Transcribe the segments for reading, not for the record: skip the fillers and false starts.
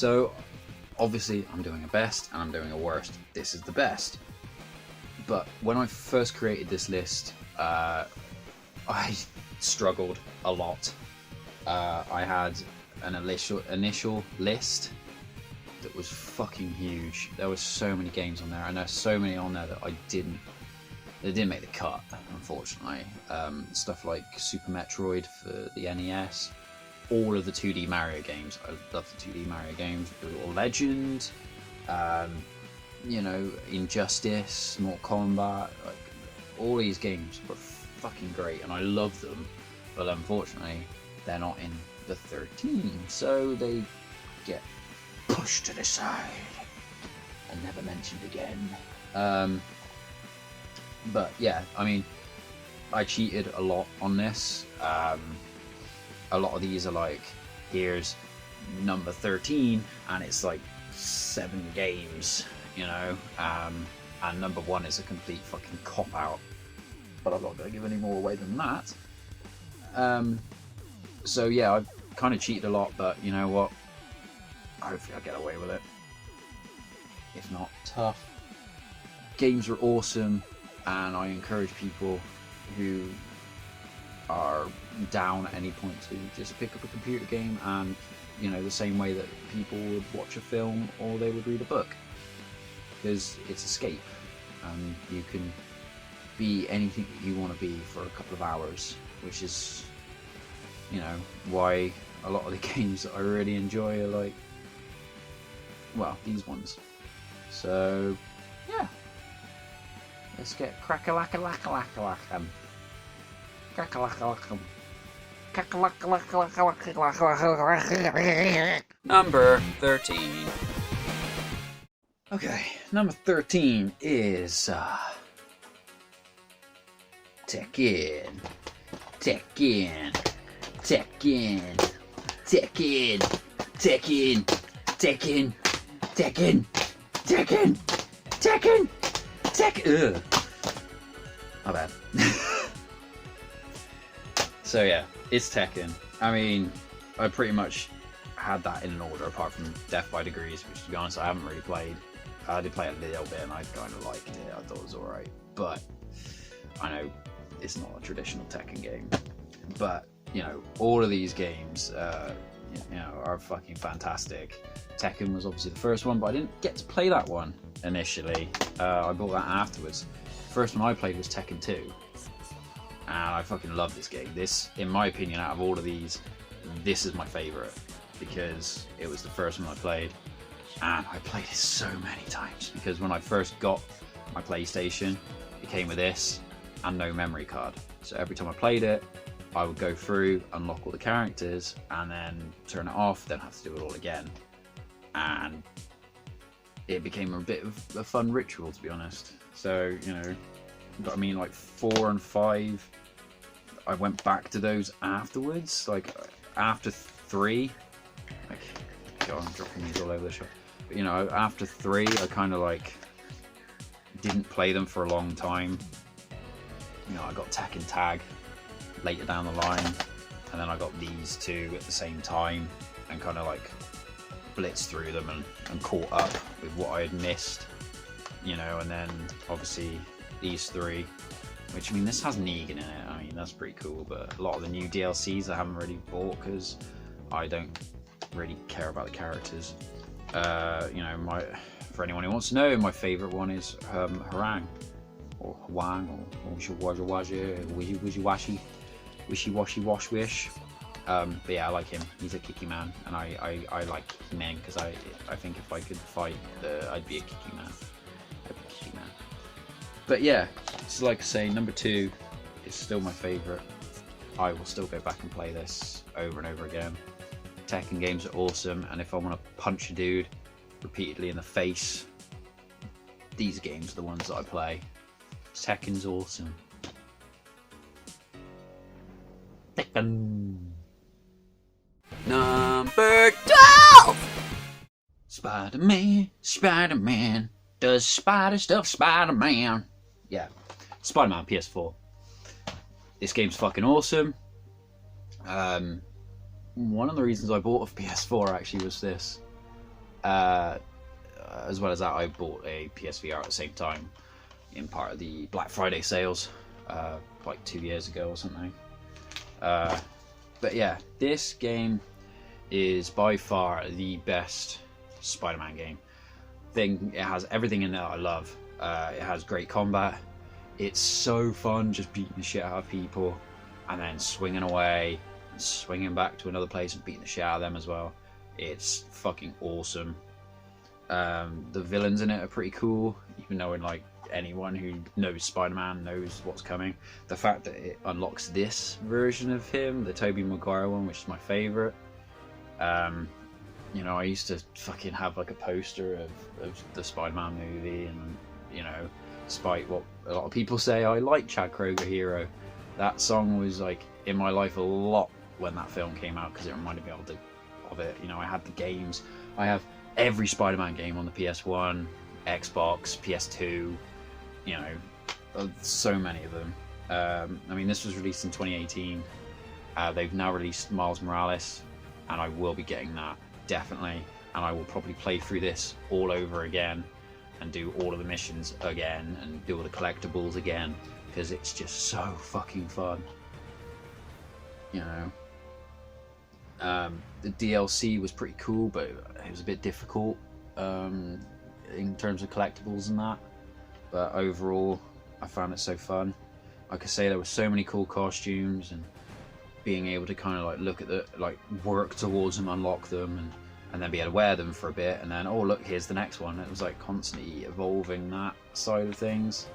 So obviously I'm doing a best and I'm doing a worst. This is the best. But when I first created this list, I struggled a lot. I had an initial list that was fucking huge. There were so many games on there, and there's so many on there that they didn't make the cut, unfortunately. Stuff like Super Metroid for the NES, all of the 2D Mario games. I love the 2D Mario games. Brutal Legend, you know, Injustice, Mortal Kombat, like all these games were fucking great, and I love them. But unfortunately, they're not in the 13, so they get pushed to the side and never mentioned again. But yeah, I mean, I cheated a lot on this. A lot of these are like, here's number 13, and it's like 7 games, you know, and number 1 is a complete fucking cop-out, but I'm not going to give any more away than that. So yeah, I've kind of cheated a lot, but you know what, hopefully I get away with it. If not, tough. Games are awesome, and I encourage people who are down at any point to just pick up a computer game, and you know, the same way that people would watch a film or they would read a book, because it's escape, and you can be anything that you want to be for a couple of hours, which is, you know, why a lot of the games that I really enjoy are like, well, these ones. So yeah, let's get crack-a-lack-a-lack-a-lack-a-lack-em. Crack-a-lack-a-lack-em. Number 13. Okay, number 13 is Tekken. Tekken. Tekken. Tekken. Tekken. Tekken. Tekken. Tekken. Tekken. Tekken. Ugh. My bad. So yeah, it's Tekken. I mean, I pretty much had that in an order, apart from Death by Degrees, which to be honest I haven't really played. I did play a little bit and I kind of liked it. I thought it was alright, but I know it's not a traditional Tekken game. But you know, all of these games, you know, are fucking fantastic. Tekken was obviously the first one, but I didn't get to play that one initially. I bought that afterwards. The first one I played was Tekken 2. And I fucking love this game. This, in my opinion, out of all of these, this is my favourite, because it was the first one I played, and I played it so many times, because when I first got my PlayStation, it came with this and no memory card. So every time I played it, I would go through, unlock all the characters, and then turn it off, then have to do it all again. And it became a bit of a fun ritual, to be honest. So, you know, but I mean, like 4 and 5, I went back to those afterwards. Like after 3, like, God, I'm dropping these all over the shop. But you know, after 3, I kind of like didn't play them for a long time. You know, I got Tekken Tag later down the line, and then I got these 2 at the same time, and kind of like blitzed through them and caught up with what I had missed. You know, and then obviously these 3, which, I mean, this has Negan in it. I mean, that's pretty cool, but a lot of the new DLCs I haven't really bought because I don't really care about the characters. You know, for anyone who wants to know, my favourite one is Harang, or Hwang, or Wishy Wash Wish. But yeah, I like him. He's a kicky man, and I like kicky men, because I think if I could fight, I'd be a kicky man. But yeah, it's like I say, number 2 is still my favourite. I will still go back and play this over and over again. Tekken games are awesome, and if I want to punch a dude repeatedly in the face, these games are the ones that I play. Tekken's awesome. Tekken. Number 12! Spider-Man, Spider-Man, does spider stuff, Spider-Man. Yeah, Spider-Man PS4. This game's fucking awesome. One of the reasons I bought a PS4 actually was this. As well as that, I bought a PSVR at the same time in part of the Black Friday sales, like 2 years ago or something. But yeah, this game is by far the best Spider-Man game. It has everything in it I love. It has great combat. It's so fun just beating the shit out of people and then swinging away and swinging back to another place and beating the shit out of them as well. It's fucking awesome. The villains in it are pretty cool, even though like anyone who knows Spider-Man knows what's coming. The fact that it unlocks this version of him, the Tobey Maguire one, which is my favourite. You know, I used to fucking have like a poster of the Spider-Man movie, and you know, despite what a lot of people say, I like Chad Kroeger Hero. That song was like in my life a lot when that film came out because it reminded me of it. You know, I had the games. I have every Spider-Man game on the PS1, Xbox, PS2. You know, so many of them. I mean, this was released in 2018. They've now released Miles Morales, and I will be getting that. Definitely, and I will probably play through this all over again and do all of the missions again and do all the collectibles again because it's just so fucking fun. You know, the DLC was pretty cool, but it was a bit difficult in terms of collectibles and that, but overall I found it so fun. Like I say, there were so many cool costumes, and being able to kind of like look at the, like work towards them, unlock them, and then be able to wear them for a bit, and then, oh look, here's the next one. It was like constantly evolving that side of things.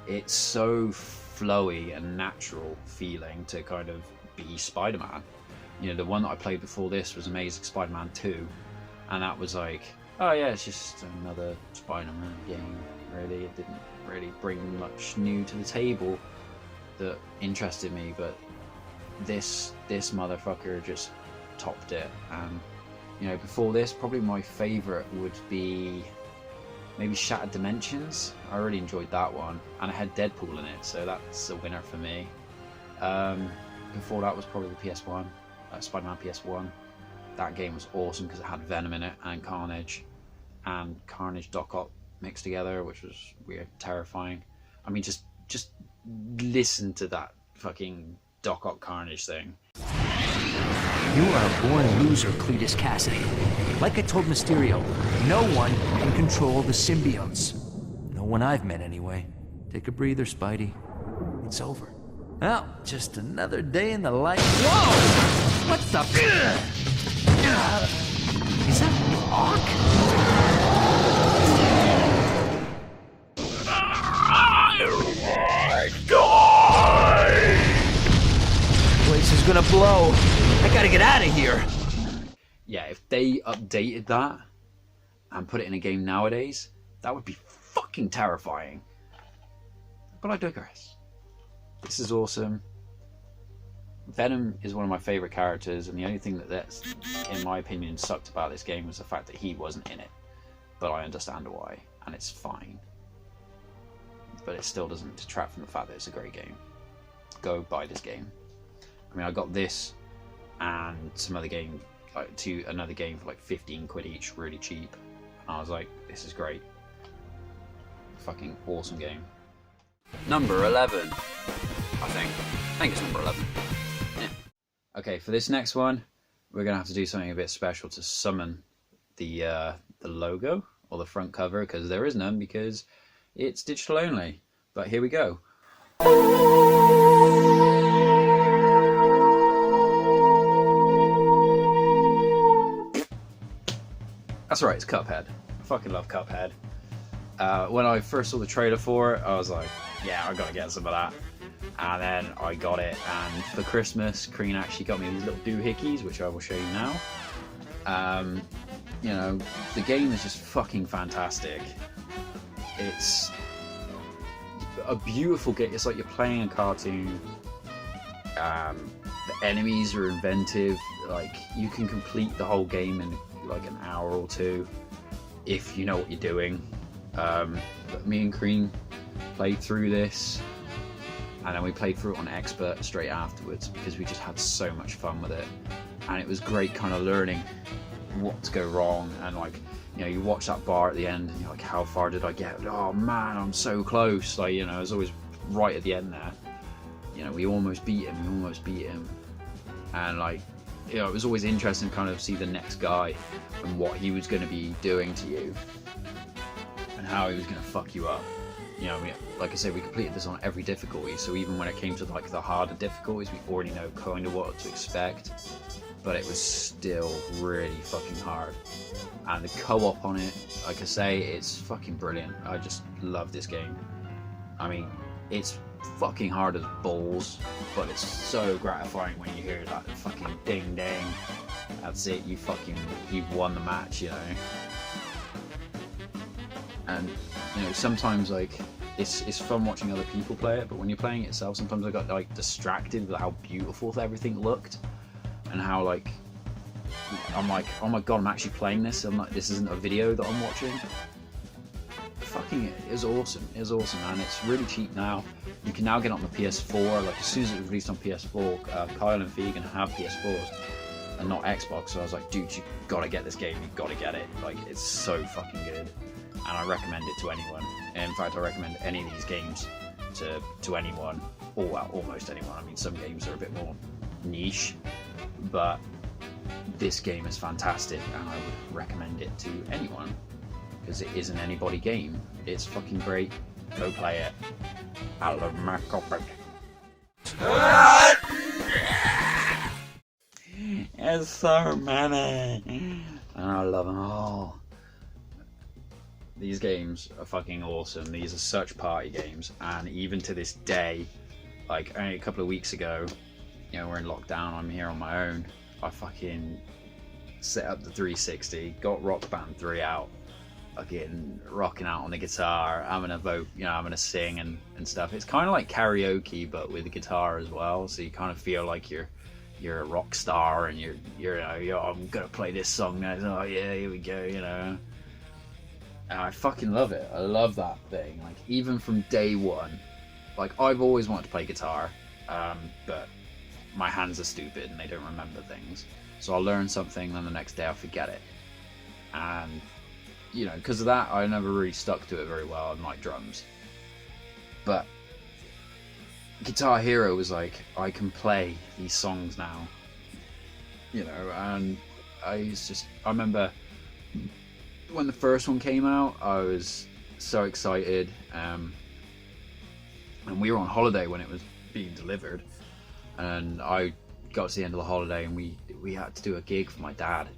It's so flowy and natural feeling to kind of be Spider-Man. You know, the one that I played before this was Amazing Spider-Man 2, and that was like, oh yeah, it's just another Spider-Man game, really. It didn't really bring much new to the table that interested me, but this motherfucker just topped it. And you know, before this, probably my favourite would be maybe Shattered Dimensions. I really enjoyed that one, and it had Deadpool in it, so that's a winner for me. Before that was probably the PS1, Spider-Man PS1. That game was awesome because it had Venom in it and Carnage Doc Ock mixed together, which was weird, terrifying. I mean, just listen to that fucking Doc Ock Carnage thing. You are a born loser, Cletus Cassidy. Like I told Mysterio, no one can control the symbiotes. No one I've met, anyway. Take a breather, Spidey. It's over. Well, just another day in the life. Whoa! What the? Is that Rock? Place is gonna blow. I gotta get out of here. Yeah, if they updated that and put it in a game nowadays, that would be fucking terrifying. But I digress. This is awesome. Venom is one of my favourite characters, and the only thing that's, in my opinion, sucked about this game was the fact that he wasn't in it. But I understand why, and it's fine. But it still doesn't detract from the fact that it's a great game. Go buy this game. I mean, I got this and some other game, another game for like 15 quid each, really cheap. And I was like, this is great. Fucking awesome game. Number 11, I think it's number 11. Yeah. Okay, for this next one, we're gonna have to do something a bit special to summon the logo or the front cover, because there is none, because it's digital only. But here we go. That's right, it's Cuphead. I fucking love Cuphead. When I first saw the trailer for it, I was like, yeah, I gotta get some of that. And then I got it, and for Christmas, Crean actually got me these little doohickeys, which I will show you now. You know, the game is just fucking fantastic. It's a beautiful game. It's like you're playing a cartoon. The enemies are inventive. Like, you can complete the whole game in like an hour or two if you know what you're doing. But me and Crean played through this, and then we played through it on Expert straight afterwards because we just had so much fun with it. And it was great kind of learning what to go wrong and like you know, you watch that bar at the end and you're like, how far did I get? Oh man, I'm so close. Like, you know, it's always right at the end there. You know, we almost beat him. And like, you know, it was always interesting to kind of see the next guy and what he was going to be doing to you and how he was going to fuck you up. You know, like I say, we completed this on every difficulty, so even when it came to like the harder difficulties, we already know kind of what to expect, but it was still really fucking hard. And the co-op on it, like I say, it's fucking brilliant. I just love this game. I mean, it's fucking hard as balls, but it's so gratifying when you hear that fucking ding ding. That's it, you've won the match, you know. And you know, sometimes like it's fun watching other people play it, but when you're playing it yourself, sometimes I got like distracted with how beautiful everything looked and how like I'm like, oh my god, I'm actually playing this. I'm like, this isn't a video that I'm watching. Fucking it is awesome. It is awesome, man. It's really cheap now. You can now get it on the PS4. Like as soon as it was released on PS4, Kyle and Vegan have PS4s and not Xbox. So I was like, dude, you gotta get this game. You gotta get it. Like it's so fucking good, and I recommend it to anyone. In fact, I recommend any of these games to anyone, or well, almost anyone. I mean, some games are a bit more niche, but this game is fantastic, and I would recommend it to anyone. Because it is an anybody game. It's fucking great. Go play it. I love my copper. It's so many. And I love them all. These games are fucking awesome. These are such party games. And even to this day, like only a couple of weeks ago, you know, we're in lockdown, I'm here on my own. I fucking set up the 360, got Rock Band 3 out. Fucking rocking out on the guitar, I'm gonna vote, you know, I'm gonna sing and stuff. It's kind of like karaoke, but with the guitar as well. So you kind of feel like you're a rock star, and you're I'm gonna play this song now. Oh yeah, here we go, you know. And I fucking love it. I love that thing. Like even from day one, like I've always wanted to play guitar, but my hands are stupid and they don't remember things. So I'll learn something, then the next day I'll forget it. And you know, because of that, I never really stuck to it very well, unlike drums. But Guitar Hero was like, I can play these songs now, you know, and I remember when the first one came out, I was so excited, and we were on holiday when it was being delivered, and I got to the end of the holiday, and we had to do a gig for my dad.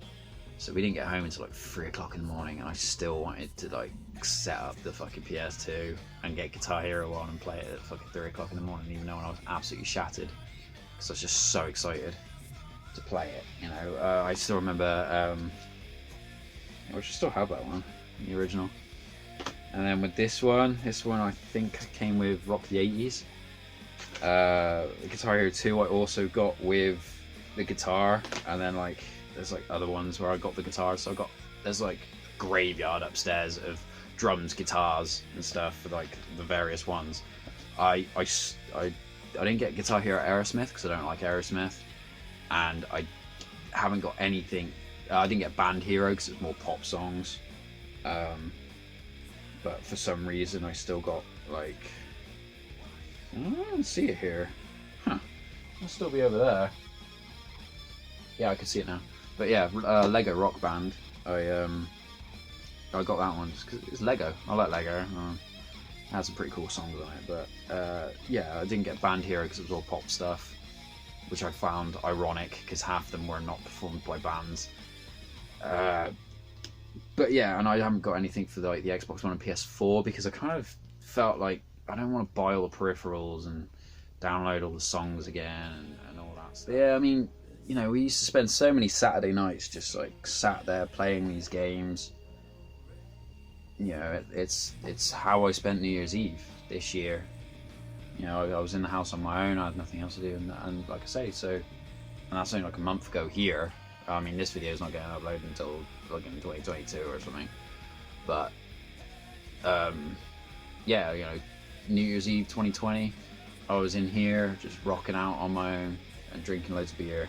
So we didn't get home until like 3 o'clock in the morning, and I still wanted to like set up the fucking PS2 and get Guitar Hero on and play it at fucking 3 o'clock in the morning, even though I was absolutely shattered because I was just so excited to play it. You know, I still remember, I should still have that one, the original. And then with this one I think came with Rock the 80s. The Guitar Hero 2 I also got with the guitar, and then like there's like other ones where I got the guitar, so there's like a graveyard upstairs of drums, guitars and stuff for like the various ones. I didn't get Guitar Hero Aerosmith because I don't like Aerosmith, and I haven't got anything. I didn't get Band Hero because it's more pop songs, but for some reason I still got like, I don't see it here. Huh? It'll still be over there. Yeah, I can see it now. But yeah, Lego Rock Band. I got that one just because it's Lego. I like Lego. It has some pretty cool songs on it. But yeah, I didn't get Band Hero because it was all pop stuff, which I found ironic because half of them were not performed by bands. But yeah, and I haven't got anything for the Xbox One and PS4 because I kind of felt like I don't want to buy all the peripherals and download all the songs again and all that stuff. Yeah, I mean, you know, we used to spend so many Saturday nights just like sat there playing these games. You know, it's how I spent New Year's Eve this year. You know, I was in the house on my own. I had nothing else to do, and like I say, so, and that's only like a month ago here. I mean, this video is not getting uploaded until like in 2022 or something. But yeah, you know, New Year's Eve 2020, I was in here just rocking out on my own and drinking loads of beer,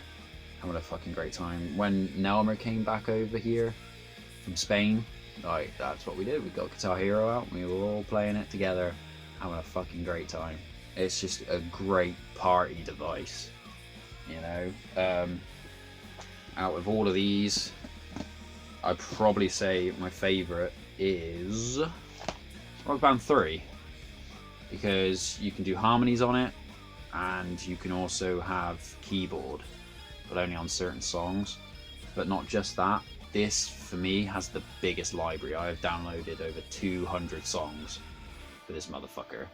having a fucking great time. When Nelmer came back over here from Spain, like that's what we did. We got Guitar Hero out, and we were all playing it together, having a fucking great time. It's just a great party device, you know. Out of all of these, I'd probably say my favourite is Rock Band 3, because you can do harmonies on it, and you can also have keyboard, but only on certain songs. But not just that, this for me has the biggest library. I have downloaded over 200 songs for this motherfucker,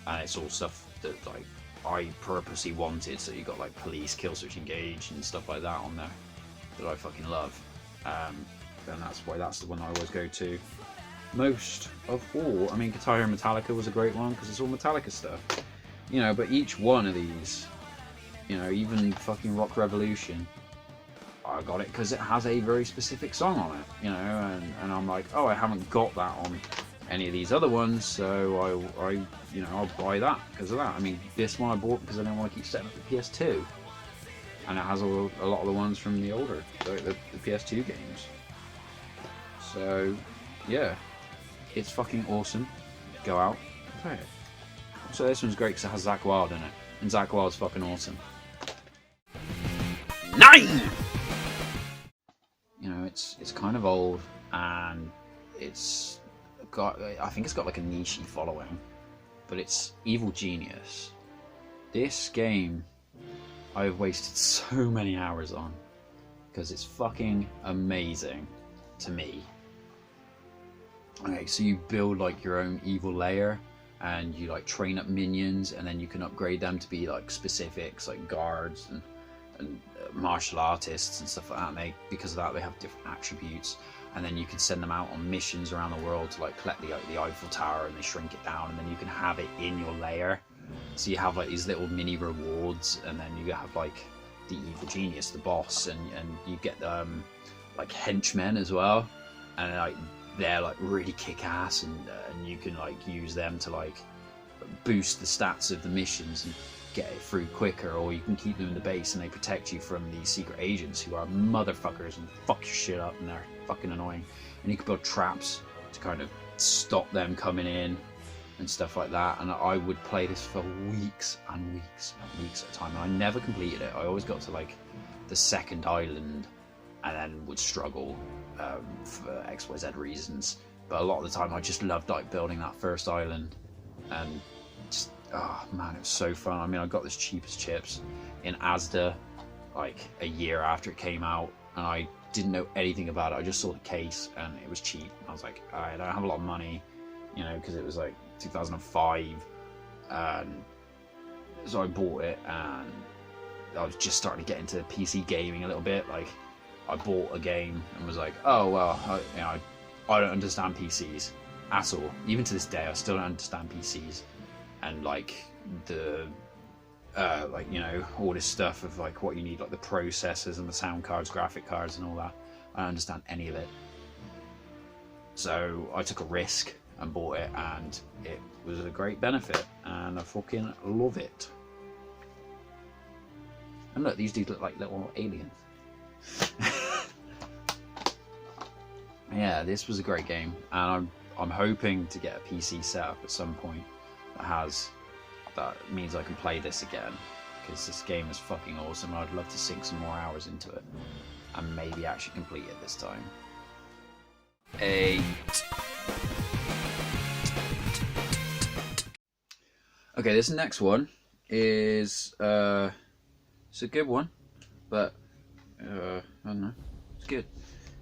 and it's all stuff that like I purposely wanted. So you got like Police, Killswitch Engage and stuff like that on there that I fucking love, and that's why that's the one I always go to most of all. I mean, Guitar Hero Metallica was a great one because it's all Metallica stuff, you know. But each one of these, you know, even fucking Rock Revolution, I got it because it has a very specific song on it, you know, and I'm like, oh, I haven't got that on any of these other ones, so I you know, I'll buy that because of that. I mean, this one I bought because I didn't want to keep setting up the PS2, and it has a lot of the ones from the older, the PS2 games. So yeah, it's fucking awesome. Go out and play it. So this one's great because it has Zakk Wylde in it, and Zakk Wylde's fucking awesome. 9. You know, it's kind of old, and it's got, I think it's got like a niche following, but it's Evil Genius. This game I've wasted so many hours on because it's fucking amazing to me. Okay, so you build like your own evil layer, and you like train up minions, and then you can upgrade them to be like specifics, like guards and martial artists and stuff like that. And because of that, they have different attributes, and then you can send them out on missions around the world to like collect the Eiffel Tower, and they shrink it down, and then you can have it in your layer. So you have like these little mini rewards, and then you have like the Evil Genius, the boss, and you get like henchmen as well, and like they're like really kick-ass, and you can like use them to like boost the stats of the missions and get it through quicker, or you can keep them in the base and they protect you from these secret agents who are motherfuckers and fuck your shit up, and they're fucking annoying. And you can build traps to kind of stop them coming in and stuff like that. And I would play this for weeks and weeks and weeks at a time, and I never completed it. I always got to like the second island and then would struggle for XYZ reasons. But a lot of the time I just loved like building that first island, and just, oh man, it was so fun. I mean, I got this cheap as chips in Asda like a year after it came out, and I didn't know anything about it. I just saw the case and it was cheap. I was like, I don't have a lot of money, you know, because it was like 2005, and so I bought it, and I was just starting to get into PC gaming a little bit. Like, I bought a game and was like, oh well, I don't understand PCs at all. Even to this day, I still don't understand PCs, and like the like, you know, all this stuff of like what you need, like the processors and the sound cards, graphic cards and all that. I don't understand any of it. So I took a risk and bought it, and it was a great benefit, and I fucking love it. And look, these dudes look like little aliens. Yeah, this was a great game, and I'm hoping to get a PC set up at some point that means I can play this again, because this game is fucking awesome. I'd love to sink some more hours into it and maybe actually complete it this time. 8. Okay, this next one is it's a good one, but I don't know. It's good.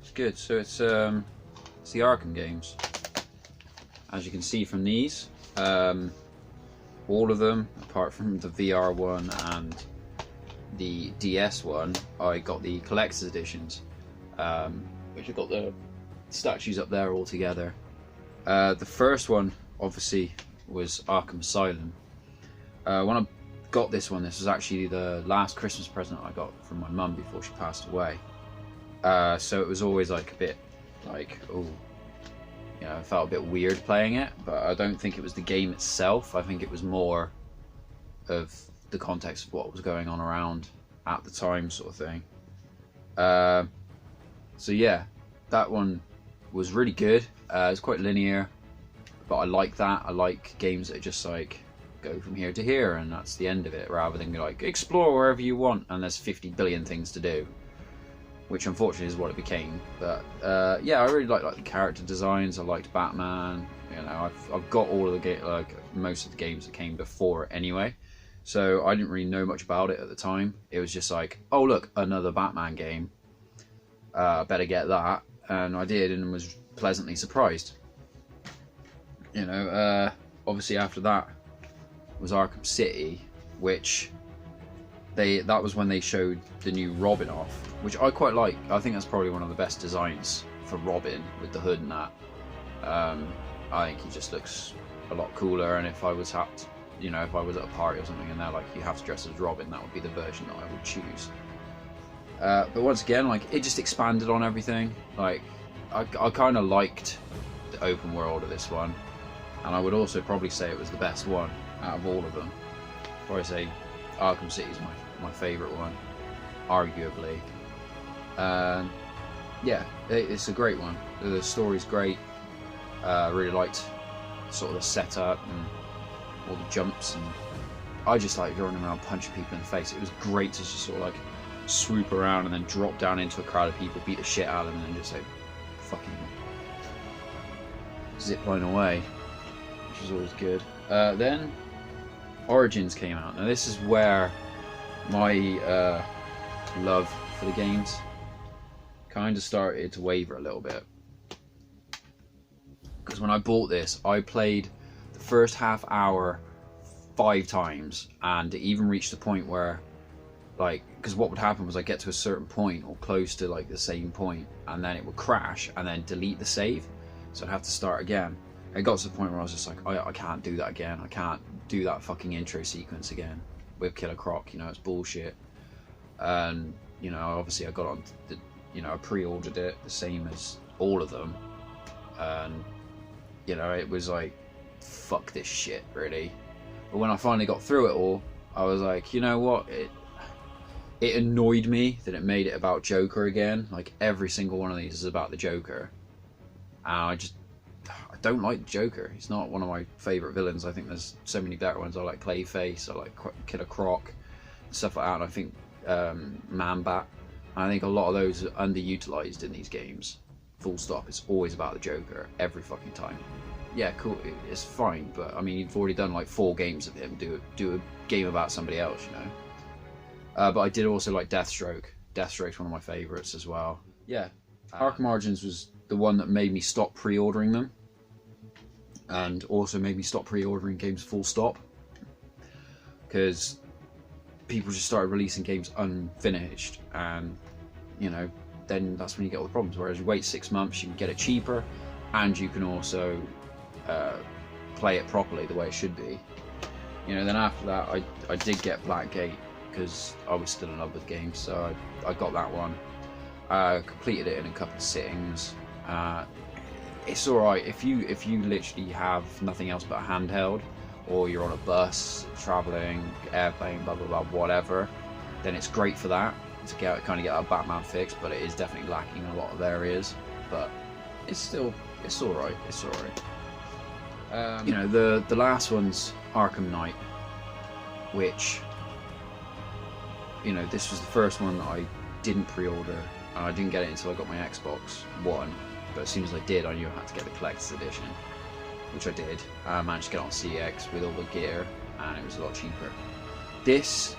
It's good. So it's the Arkham games. As you can see from these, all of them, apart from the VR one and the DS one, I got the collector's editions, which have got the statues up there all together. The first one, obviously, was Arkham Asylum. When I got this one, this was actually the last Christmas present I got from my mum before she passed away. So it was always like a bit like, oh, you know, I felt a bit weird playing it, but I don't think it was the game itself. I think it was more of the context of what was going on around at the time, sort of thing. So yeah, that one was really good. It's quite linear, but I like that. I like games that just like go from here to here and that's the end of it, rather than like explore wherever you want and there's 50 billion things to do, which unfortunately is what it became. But yeah, I really like the character designs. I liked Batman. You know, I've got all of the most of the games that came before it anyway, so I didn't really know much about it at the time. It was just like, oh look, another Batman game. Better get that, and I did, and was pleasantly surprised. You know, obviously after that was Arkham City, which that was when they showed the new Robin off, which I quite like. I think that's probably one of the best designs for Robin with the hood and that. I think he just looks a lot cooler, and if I was at a party or something and they're like, you have to dress as Robin, that would be the version that I would choose. But once again, like, it just expanded on everything. Like, I kind of liked the open world of this one, and I would also probably say it was the best one out of all of them. Before I say Arkham City is my favourite one, arguably. Yeah, it's a great one. The story's great. I really liked sort of the setup and all the jumps, and I just like running around punching people in the face. It was great to just sort of like swoop around and then drop down into a crowd of people, beat the shit out of them, and then just like fucking zipline away, which was always good. Then Origins came out. Now this is where my love for the games kind of started to waver a little bit, because when I bought this, I played the first half hour 5 times, and it even reached the point where, like, because what would happen was I get to a certain point or close to like the same point, and then it would crash and then delete the save, so I'd have to start again. It got to the point where I was just like, I can't do that again. I can't do that fucking intro sequence again with Killer Croc. You know, it's bullshit. And you know, obviously I got on the, you know, I pre-ordered it the same as all of them, and you know, it was like, fuck this shit, really. But when I finally got through it all, I was like, you know what, it annoyed me that it made it about Joker again. Like, every single one of these is about the Joker, and I don't like Joker. He's not one of my favourite villains. I think there's so many better ones. I like Clayface, I like Killer Croc, stuff like that, and I think Man-Bat. I think a lot of those are underutilised in these games. Full stop. It's always about the Joker, every fucking time. Yeah, cool, it's fine, but I mean, you've already done like 4 games of him. Do a game about somebody else, you know. But I did also like Deathstroke. Deathstroke's one of my favourites as well. Yeah, Arkham Origins was the one that made me stop pre-ordering them, and also made me stop pre-ordering games full stop, because people just started releasing games unfinished, and you know, then that's when you get all the problems. Whereas you wait 6 months, you can get it cheaper, and you can also play it properly the way it should be. You know, then after that, I did get Blackgate, because I was still in love with games, so I got that one. Completed it in a couple of sittings. It's alright if you literally have nothing else but a handheld, or you're on a bus, travelling, airplane, blah blah blah, whatever, then it's great for that, to kind of get that Batman fix. But it is definitely lacking in a lot of areas, but it's alright. You know, the last one's Arkham Knight, which, you know, this was the first one that I didn't pre-order, and I didn't get it until I got my Xbox One. But as soon as I did, I knew I had to get the collector's edition, which I did. I managed to get on CX with all the gear, and it was a lot cheaper. This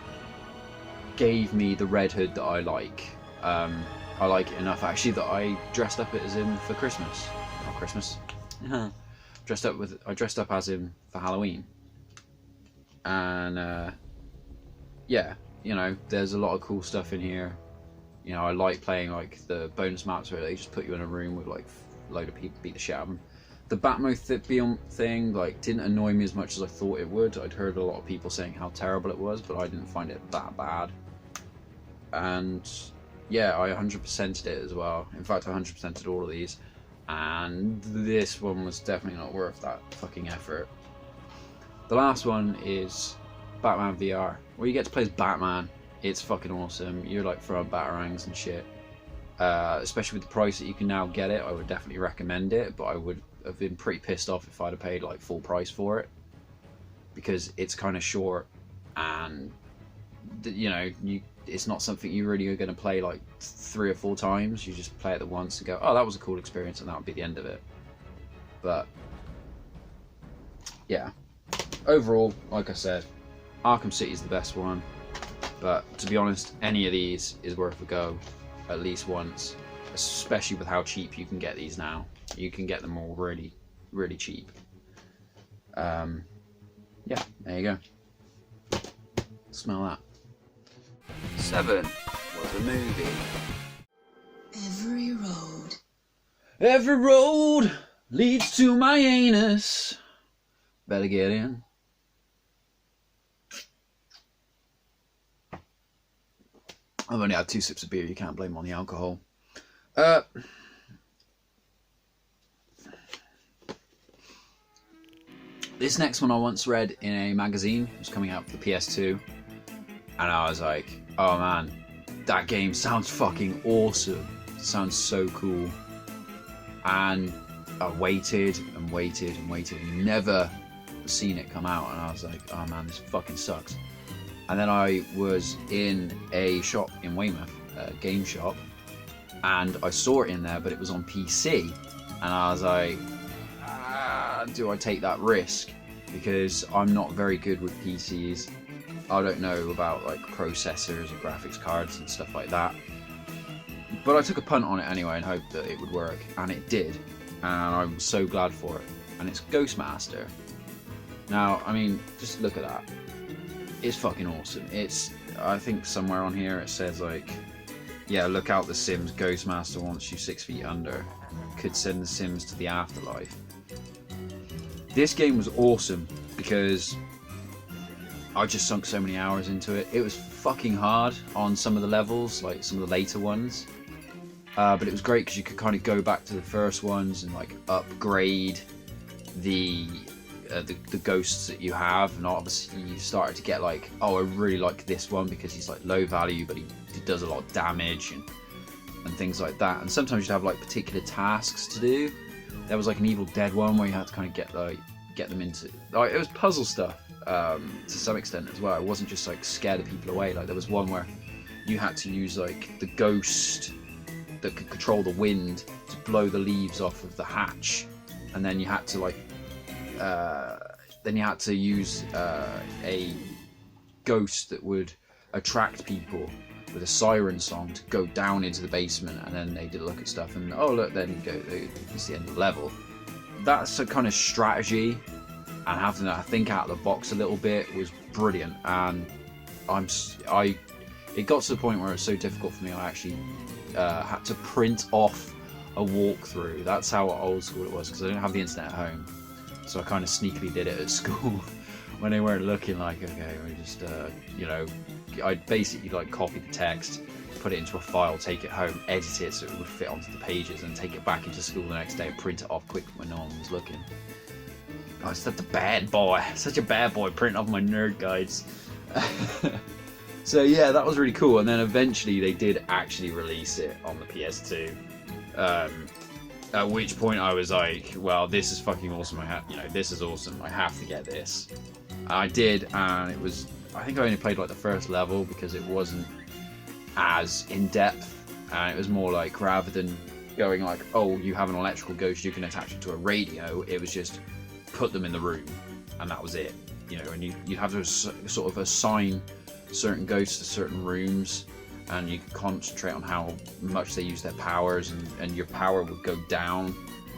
gave me the Red Hood that I like. I like it enough, actually, that I dressed up as him for Christmas. Not Christmas. I dressed up as him for Halloween. And yeah, you know, there's a lot of cool stuff in here. You know, I like playing like the bonus maps where they just put you in a room with like a load of people, beat the shit out of them. The Batmobile thing like didn't annoy me as much as I thought it would. I'd heard a lot of people saying how terrible it was, but I didn't find it that bad. And yeah, I 100%ed it as well. In fact, I 100%ed all of these, and this one was definitely not worth that fucking effort. The last one is Batman VR, where you get to play as Batman. It's fucking awesome. You're like throwing batarangs and shit. especially with the price that you can now get it. I would definitely recommend it, but I would have been pretty pissed off if I'd have paid like full price for it, because it's kind of short, and you know, it's not something you really are going to play like 3 or 4 times. You just play it once and go, oh, that was a cool experience, and that would be the end of it. But yeah, overall, like I said, Arkham City is the best one, but to be honest, any of these is worth a go at least once, especially with how cheap you can get these now. You can get them all really, really cheap. Yeah, there you go. Smell that. 7 was a movie. Every road leads to my anus. Better get in. I've only had 2 sips of beer, you can't blame on the alcohol. This next one I once read in a magazine. It was coming out for the PS2. And I was like, oh man, that game sounds fucking awesome. It sounds so cool. And I waited and waited and waited and never seen it come out. And I was like, oh man, this fucking sucks. And then I was in a shop in Weymouth, a game shop, and I saw it in there, but it was on PC. And I was like, do I take that risk? Because I'm not very good with PCs. I don't know about like processors and graphics cards and stuff like that. But I took a punt on it anyway and hoped that it would work, and it did. And I'm so glad for it. And it's Ghostmaster. Now, I mean, just look at that. It's fucking awesome. It's, I think somewhere on here it says like, yeah, look out the Sims, Ghostmaster wants you 6 feet under. Could send the Sims to the afterlife. This game was awesome because I just sunk so many hours into it. It was fucking hard on some of the levels, like some of the later ones. But it was great because you could kind of go back to the first ones and like upgrade the ghosts that you have, and obviously you started to get like, oh, I really like this one because he's like low value, but he does a lot of damage and things like that. And sometimes you'd have like particular tasks to do. There was like an Evil Dead one where you had to kind of get them into, like, it was puzzle stuff to some extent as well. It wasn't just like scare the people away. Like there was one where you had to use like the ghost that could control the wind to blow the leaves off of the hatch, and then you had to like use a ghost that would attract people with a siren song to go down into the basement, and then they did look at stuff and, oh look, then you go, it's the end of the level. That's a kind of strategy, and having to think out of the box a little bit was brilliant. And it got to the point where it was so difficult for me, I actually had to print off a walkthrough. That's how old school it was, because I didn't have the internet at home. So I kind of sneakily did it at school when they weren't looking. Like, okay, we just, you know, I'd basically like copy the text, put it into a file, take it home, edit it so it would fit onto the pages, and take it back into school the next day, print it off quick when no one was looking. I was such a bad boy, printing off my nerd guides. So yeah, that was really cool. And then eventually they did actually release it on the PS2. At which point I was like, well, this is fucking awesome. This is awesome. I have to get this. I did, and it was, I think I only played like the first level because it wasn't as in-depth, and it was more like, rather than going like, oh, you have an electrical ghost, you can attach it to a radio, it was just put them in the room, and that was it. You know, and you have to sort of assign certain ghosts to certain rooms, and you can concentrate on how much they use their powers, and your power would go down,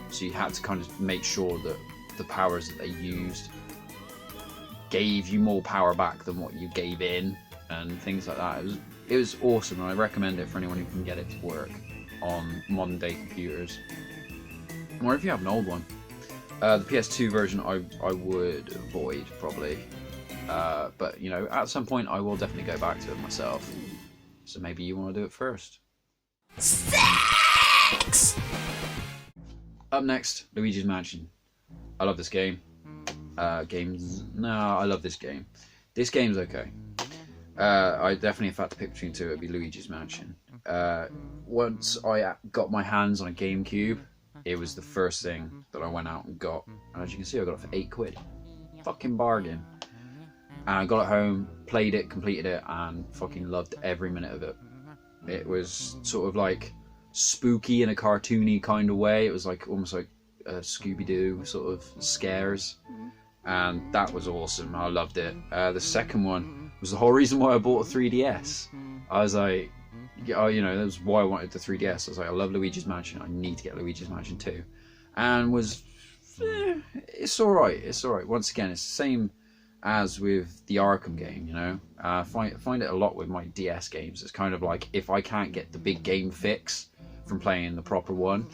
so you had to kind of make sure that the powers that they used gave you more power back than what you gave in, and things like that. It was awesome, and I recommend it for anyone who can get it to work on modern day computers, or if you have an old one. The PS2 version I would avoid probably, but you know, at some point I will definitely go back to it myself. So maybe you want to do it first. Sex! Up next, Luigi's Mansion. I love this game. I love this game. This game's okay. I definitely, if I had to pick between two, it'd be Luigi's Mansion. Once I got my hands on a GameCube, it was the first thing that I went out and got. And as you can see, I got it for £8. Fucking bargain. And I got it home, played it, completed it, and fucking loved every minute of it. It was sort of like spooky in a cartoony kind of way. It was like almost like Scooby-Doo sort of scares. And that was awesome. I loved it. The second one was the whole reason why I bought a 3DS. I was like, oh, you know, that was why I wanted the 3DS. I was like, I love Luigi's Mansion. I need to get Luigi's Mansion 2. And was, it's alright. It's alright. Once again, it's the same as with the Arkham game, you know. I find it a lot with my DS games. It's kind of like, if I can't get the big game fix from playing the proper one,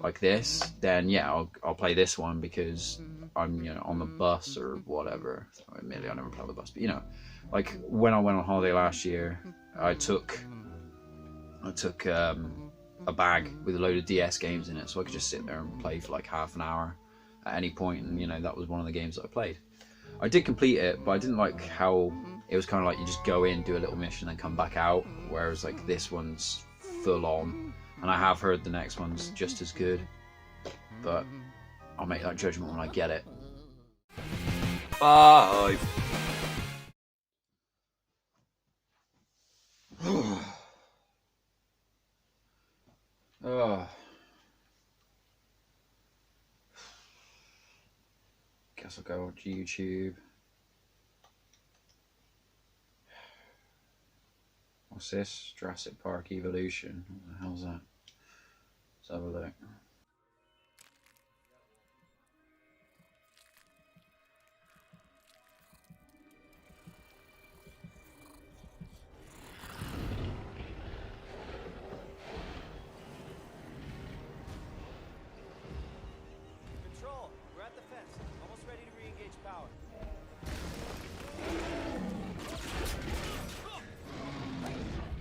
like this, then yeah, I'll play this one because I'm, you know, on the bus or whatever. Admittedly, I never play on the bus, but you know, like when I went on holiday last year, I took a bag with a load of DS games in it, so I could just sit there and play for like half an hour at any point, and you know, that was one of the games that I played. I did complete it, but I didn't like how it was kind of like you just go in, do a little mission, then come back out, whereas like this one's full on, and I have heard the next one's just as good, but I'll make that judgment when I get it. 5. Oh. Guess I'll go on YouTube. What's this? Jurassic Park Evolution. What the hell's that? Let's have a look. Control, we're at the fence. Almost ready to re-engage power.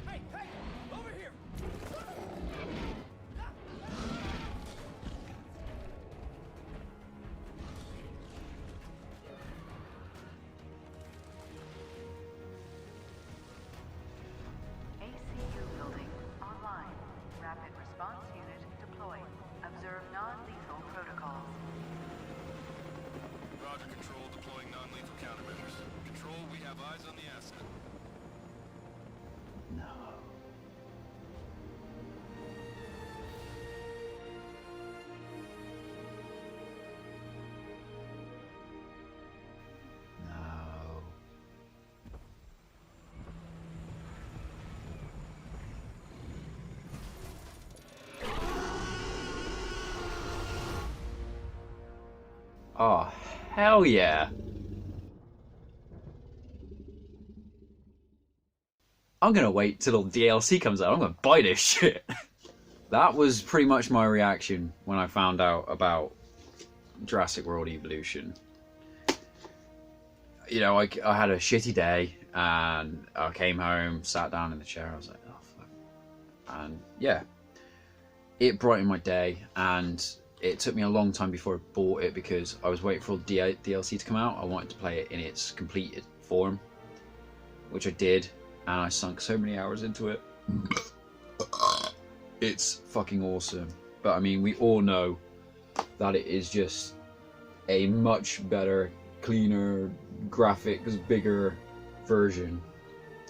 Hey, hey! Over here! ACU building online. Rapid response unit deployed. Observe non-lethal protocols. Roger, Control. Deploying non-lethal countermeasures. Control, we have eyes on the asset. No. No. Oh, hell yeah. I'm gonna wait till the DLC comes out. I'm gonna buy this shit. That was pretty much my reaction when I found out about Jurassic World Evolution. You know, I had a shitty day and I came home, sat down in the chair. I was like, oh fuck. And yeah, it brightened my day, and it took me a long time before I bought it because I was waiting for the DLC to come out. I wanted to play it in its completed form, which I did, and I sunk so many hours into it. It's fucking awesome. But I mean, we all know that it is just a much better, cleaner, graphics, bigger version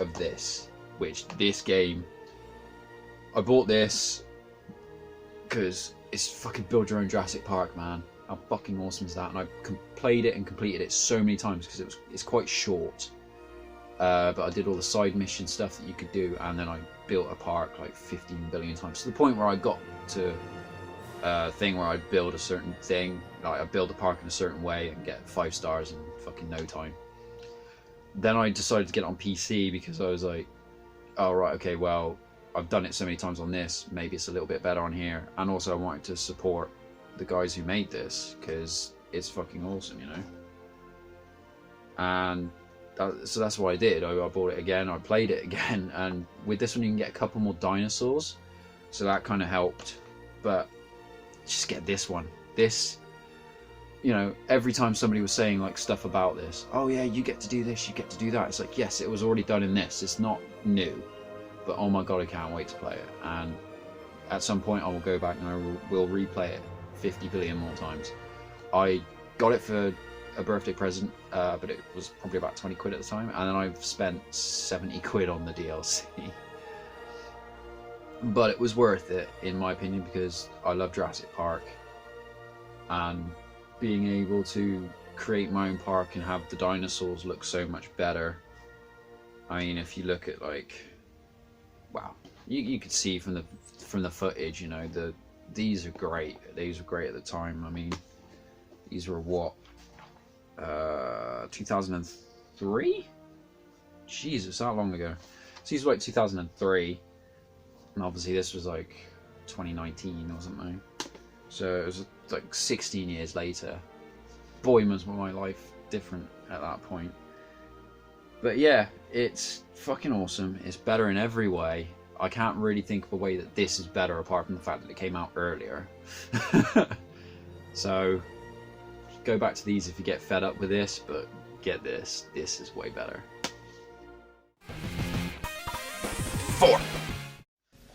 of this. Which this game, I bought this because it's fucking build your own Jurassic Park, man. How fucking awesome is that? And I played it and completed it so many times because it's quite short. But I did all the side mission stuff that you could do, and then I built a park like 15 billion times, to the point where I got to a thing where I'd build a certain thing, like I build a park in a certain way and get 5 stars in fucking no time. Then I decided to get it on PC because I was like, oh right, okay, well, I've done it so many times on this, maybe it's a little bit better on here. And also I wanted to support the guys who made this because it's fucking awesome, you know. And so that's what I did. I bought it again, I played it again, and with this one you can get a couple more dinosaurs, so that kind of helped. But just get this one. This, you know, every time somebody was saying like stuff about this, oh yeah, you get to do this, you get to do that, it's like, yes, it was already done in this, it's not new. but oh my god, I can't wait to play it. And at some point I will go back and I will replay it 50 billion more times. I got it for a birthday present, but it was probably about 20 quid at the time, and then I've spent 70 quid on the DLC. But it was worth it, in my opinion, because I love Jurassic Park, and being able to create my own park and have the dinosaurs look so much better. I mean, if you look at, like, wow, you could see from the footage, you know, these are great. These were great at the time. I mean, these were what, 2003? Jesus, that long ago. So these were like 2003, and obviously this was like 2019 or something. So it was like 16 years later. Boy, was my life different at that point. But yeah, it's fucking awesome. It's better in every way. I can't really think of a way that this is better apart from the fact that it came out earlier. So go back to these if you get fed up with this, but get this. This is way better. 4.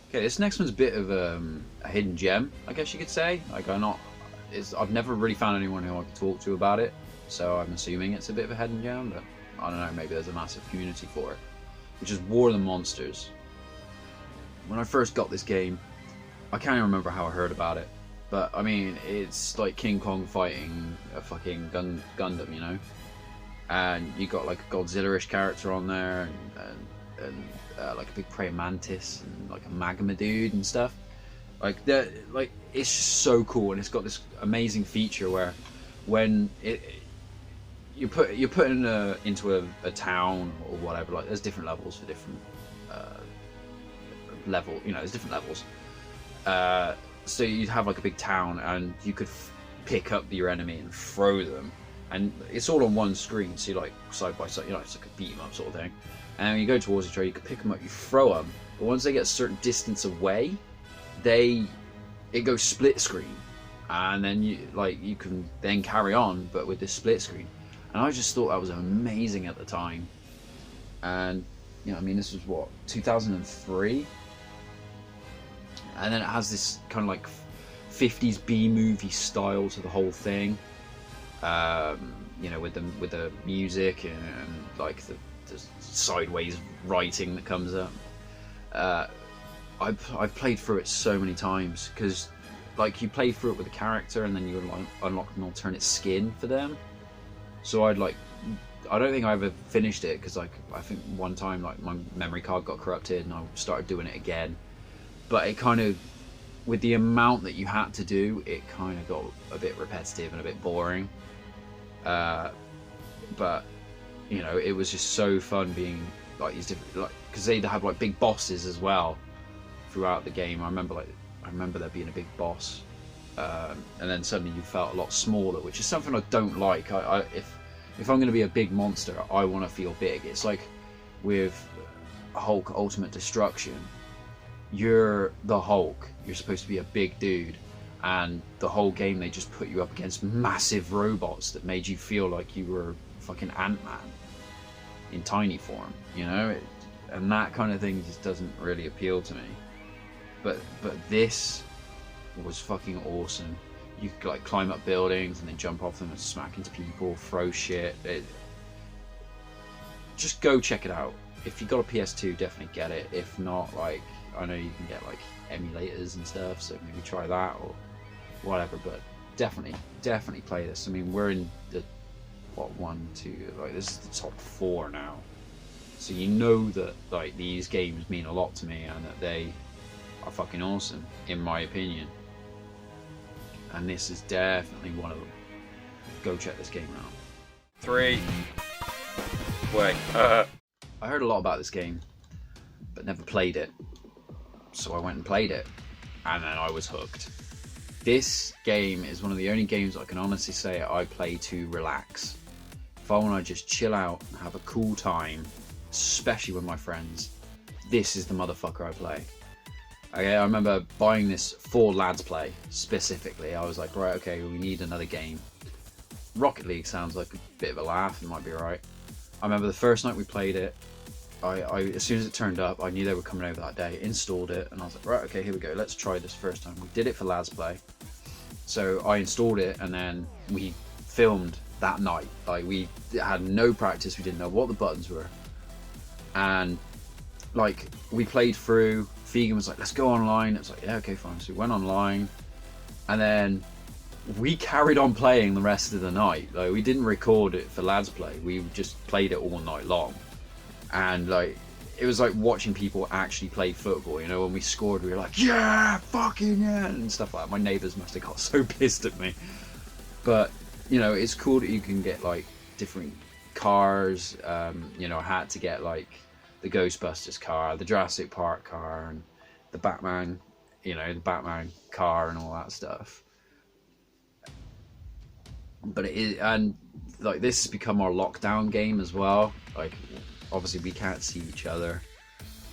Okay, this next one's a bit of a hidden gem, I guess you could say. Like, I've never really found anyone who I could talk to about it, so I'm assuming it's a bit of a hidden gem, but I don't know, maybe there's a massive community for it, which is War of the Monsters. When I first got this game, I can't even remember how I heard about it, but I mean, it's like King Kong fighting a fucking Gundam, you know? And you got like a Godzilla-ish character on there, and like a big praying mantis, and like a magma dude and stuff. Like that, like it's just so cool, and it's got this amazing feature where when you put into a town or whatever, like there's different levels for different level, you know, there's different levels. So you'd have like a big town, and you could pick up your enemy and throw them, and it's all on one screen, so you're like side by side, you know, it's like a beat 'em up sort of thing. And when you go towards each other, you can pick them up, you throw them, but once they get a certain distance away, it goes split screen, and then you can then carry on, but with this split screen. And I just thought that was amazing at the time. And you know, I mean, this was what, 2003, and then it has this kind of like 50s B-movie style to the whole thing. You know, with the music and like the sideways writing that comes up. I've played through it so many times, because like you play through it with a character and then you unlock an alternate skin for them. So I don't think I ever finished it, because like I think one time like my memory card got corrupted and I started doing it again. But it kind of, with the amount that you had to do, it kind of got a bit repetitive and a bit boring. But you know, it was just so fun being like these different, like, because they'd have like big bosses as well throughout the game. I remember there being a big boss, and then suddenly you felt a lot smaller, which is something I don't like. If I'm going to be a big monster, I want to feel big. It's like with Hulk Ultimate Destruction, you're the Hulk, you're supposed to be a big dude, and the whole game they just put you up against massive robots that made you feel like you were fucking Ant-Man in tiny form, you know? And that kind of thing just doesn't really appeal to me. But this was fucking awesome. You could like climb up buildings and then jump off them and smack into people, throw shit. Just go check it out. If you got a PS2, definitely get it. If not, like, I know you can get like emulators and stuff, so maybe try that or whatever. But definitely play this. I mean, we're in the this is the top 4 now, so you know that like these games mean a lot to me and that they are fucking awesome, in my opinion. And this is definitely one of them. Go check this game out. 3. Wait. I heard a lot about this game, but never played it. So I went and played it, and then I was hooked. This game is one of the only games I can honestly say I play to relax. If I want to just chill out and have a cool time, especially with my friends, this is the motherfucker I play. Okay, I remember buying this for Lads Play specifically. I was like, right, okay, we need another game. Rocket League sounds like a bit of a laugh, it might be alright. I remember the first night we played it, I as soon as it turned up, I knew they were coming over that day. Installed it, and I was like, right, okay, here we go. Let's try this first time. We did it for Lads Play. So I installed it, and then we filmed that night. Like, we had no practice. We didn't know what the buttons were, and like, we played through. Vegan was like, let's go online. It was like, yeah, okay, fine. So we went online, and then we carried on playing the rest of the night. Like, we didn't record it for Lads Play. We just played it all night long. And like, it was like watching people actually play football. You know, when we scored, we were like, yeah, fucking yeah, and stuff like that. My neighbours must have got so pissed at me. But you know, it's cool that you can get like different cars. You know, I had to get like the Ghostbusters car, the Jurassic Park car, and the Batman, you know, the Batman car and all that stuff. But it is, and like, this has become our lockdown game as well. Like, obviously we can't see each other,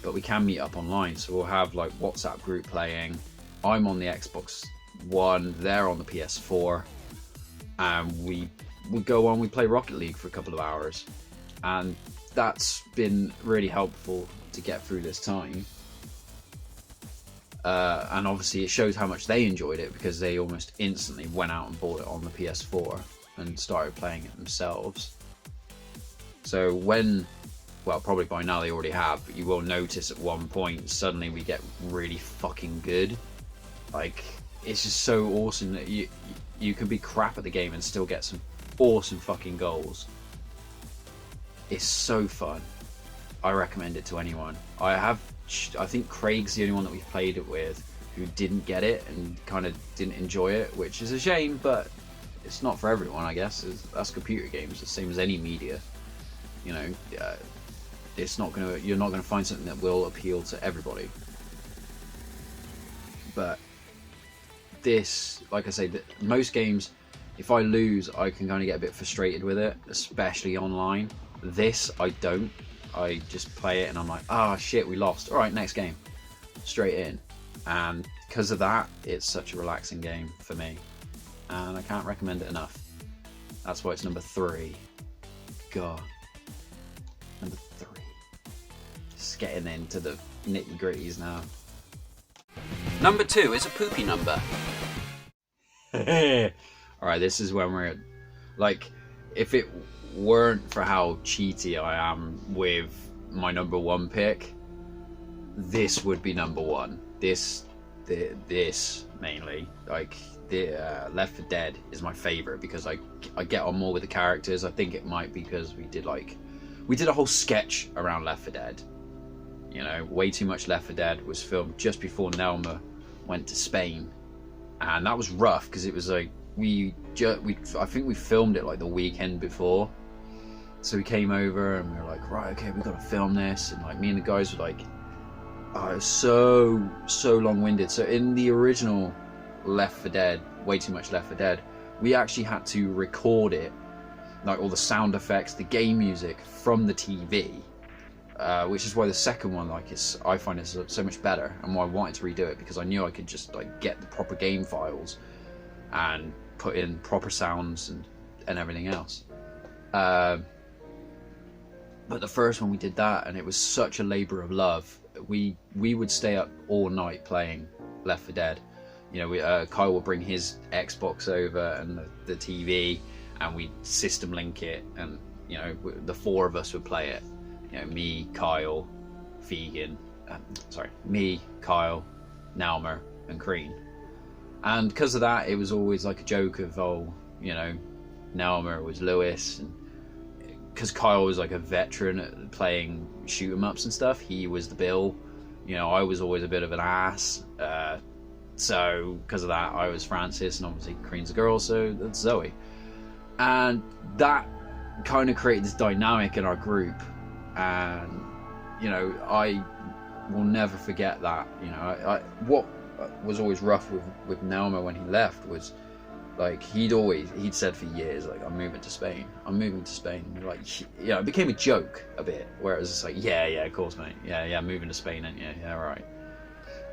but we can meet up online. So we'll have like WhatsApp group playing. I'm on the Xbox One, they're on the PS4, and we go on, we play Rocket League for a couple of hours, and that's been really helpful to get through this time. And obviously it shows how much they enjoyed it, because they almost instantly went out and bought it on the PS4 and started playing it themselves. So when, well, probably by now they already have, but you will notice at one point suddenly we get really fucking good. Like, it's just so awesome that you can be crap at the game and still get some awesome fucking goals. It's so fun. I recommend it to anyone. I think Craig's the only one that we've played it with who didn't get it and kind of didn't enjoy it, which is a shame, but it's not for everyone, I guess. That's computer games, the same as any media. You know, you're not gonna find something that will appeal to everybody. But this, like I say, most games, if I lose, I can kind of get a bit frustrated with it, especially online. This, I don't. I just play it and I'm like, ah, shit, we lost. All right, next game, straight in. And because of that, it's such a relaxing game for me, and I can't recommend it enough. That's why it's number 3. God, number 3. Just getting into the nitty gritties now. Number 2 is a poopy number. All right, this is when we're like, if it weren't for how cheaty I am with my number 1 pick, this would be number 1. This mainly, like, the Left 4 Dead is my favorite, because I get on more with the characters. I think it might be because we did a whole sketch around Left 4 Dead. You know, Way Too Much Left 4 Dead was filmed just before Nelma went to Spain, and that was rough because it was like I think we filmed it like the weekend before. So we came over and we were like, right, okay, we've got to film this. And like, me and the guys were like, oh, it was so long-winded. So in the original Left 4 Dead, Way Too Much Left 4 Dead, we actually had to record it, like all the sound effects, the game music from the TV, which is why the second one, like, I find it so much better, and why I wanted to redo it, because I knew I could just like get the proper game files and put in proper sounds and everything else. But the first one, we did that, and it was such a labor of love. We would stay up all night playing Left 4 Dead. You know, Kyle would bring his Xbox over and the TV, and we'd system link it, and you know, the 4 of us would play it. You know, me, Kyle, Vegan, me, Kyle, Nalmer, and Crean. And because of that, it was always like a joke of, oh, you know, Nalmer was Lewis, and because Kyle was like a veteran at playing shoot 'em ups and stuff, he was the Bill. You know, I was always a bit of an ass. So because of that, I was Francis, and obviously Crean's a girl, so that's Zoe. And that kind of created this dynamic in our group. And, you know, I will never forget that. You know, what was always rough with Nelma when he left was, like, he'd said for years, like, I'm moving to Spain. And like, you know, it became a joke a bit, where it was just like, yeah, of course, mate. Yeah, I'm moving to Spain, ain't you? Yeah, right.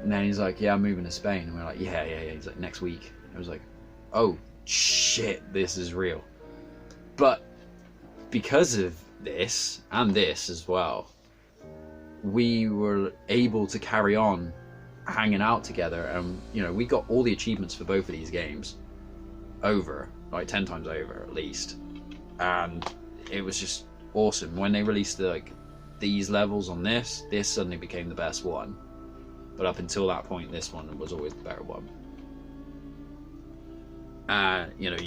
And then he's like, yeah, I'm moving to Spain. And we're like, yeah. He's like, next week. I was like, oh, shit, this is real. But because of this, and this as well, we were able to carry on hanging out together, and you know, we got all the achievements for both of these games over, like 10 times over at least, and it was just awesome. When they released these levels on this suddenly became the best one, but up until that point this one was always the better one. You know,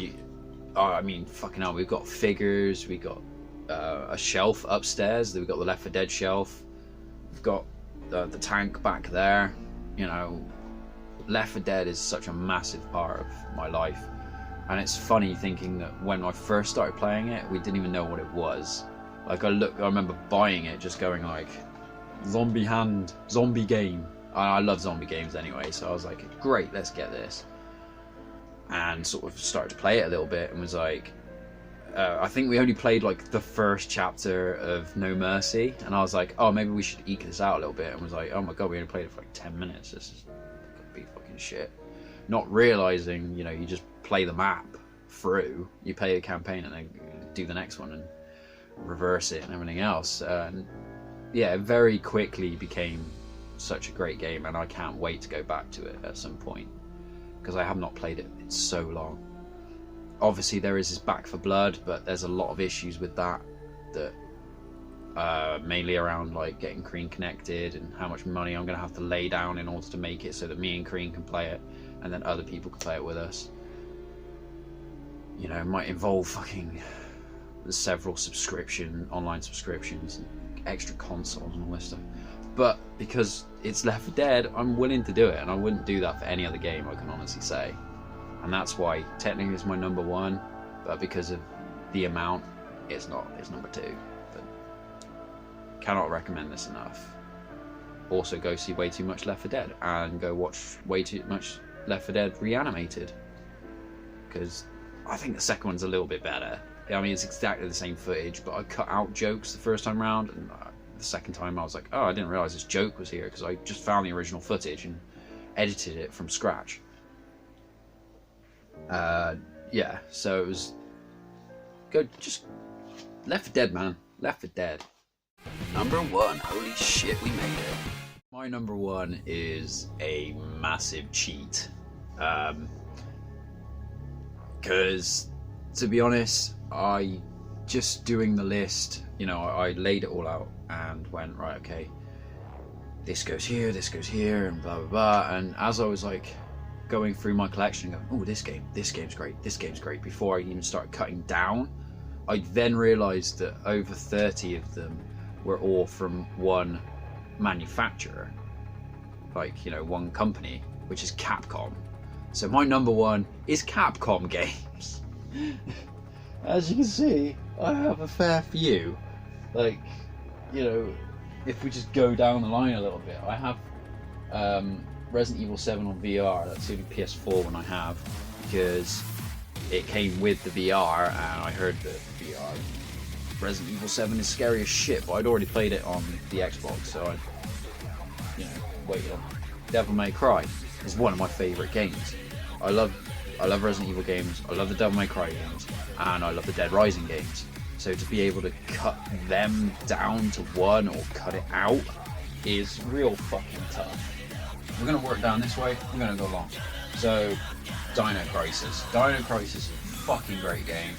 I mean, fucking hell, we've got figures, we got a shelf upstairs, we've got the Left 4 Dead shelf, we've got the tank back there. You know, Left 4 Dead is such a massive part of my life, and it's funny thinking that when I first started playing it, we didn't even know what it was. Like, I remember buying it just going like, zombie game. I love zombie games anyway, so I was like, great, let's get this. And sort of started to play it a little bit, and was like, I think we only played like the first chapter of No Mercy, and I was like, oh, maybe we should eke this out a little bit, and was like, oh my god, we only played it for like 10 minutes, this is gonna be fucking shit. Not realizing, you know, you just play the map through, you play a campaign and then do the next one and reverse it and everything else. And yeah, it very quickly became such a great game, and I can't wait to go back to it at some point, because I have not played it in so long. Obviously there is this Back 4 Blood, but there's a lot of issues with that mainly around like getting Crean connected and how much money I'm gonna have to lay down in order to make it so that me and Crean can play it, and then other people can play it with us. You know, it might involve fucking several online subscriptions and extra consoles and all this stuff, but because it's Left 4 Dead, I'm willing to do it, and I wouldn't do that for any other game, I can honestly say. And that's why technically it's my number one, but because of the amount, it's not. It's number two. But cannot recommend this enough. Also, go see way too much Left 4 Dead, and go watch way too much Left 4 Dead Reanimated, because I think the second one's a little bit better. I mean, it's exactly the same footage, but I cut out jokes the first time round, and the second time I was like, oh, I didn't realize this joke was here, because I just found the original footage and edited it from scratch. Yeah, so it was just Left 4 Dead, man. Left 4 Dead. Number 1. Holy shit, we made it. My number 1 is a massive cheat. Because, to be honest, I just doing the list, you know, I laid it all out and went, right, okay, this goes here, and blah, blah, blah. And as I was like going through my collection and going, oh, this game's great, before I even started cutting down, I then realized that over 30 of them were all from one manufacturer, like, you know, one company, which is Capcom. So my number 1 is Capcom games. As you can see, I have a fair few. Like, you know, if we just go down the line a little bit, I have Resident Evil 7 on VR. That's the only PS4 one I have, because it came with the VR, and I heard that VR Resident Evil 7 is scary as shit, but I'd already played it on the Xbox, so I, you know, waited on. Devil May Cry is one of my favourite games. I love Resident Evil games, I love the Devil May Cry games, and I love the Dead Rising games. So to be able to cut them down to one, or cut it out, is real fucking tough. We're going to work down this way, we're going to go along. So, Dino Crisis. Dino Crisis is a fucking great game.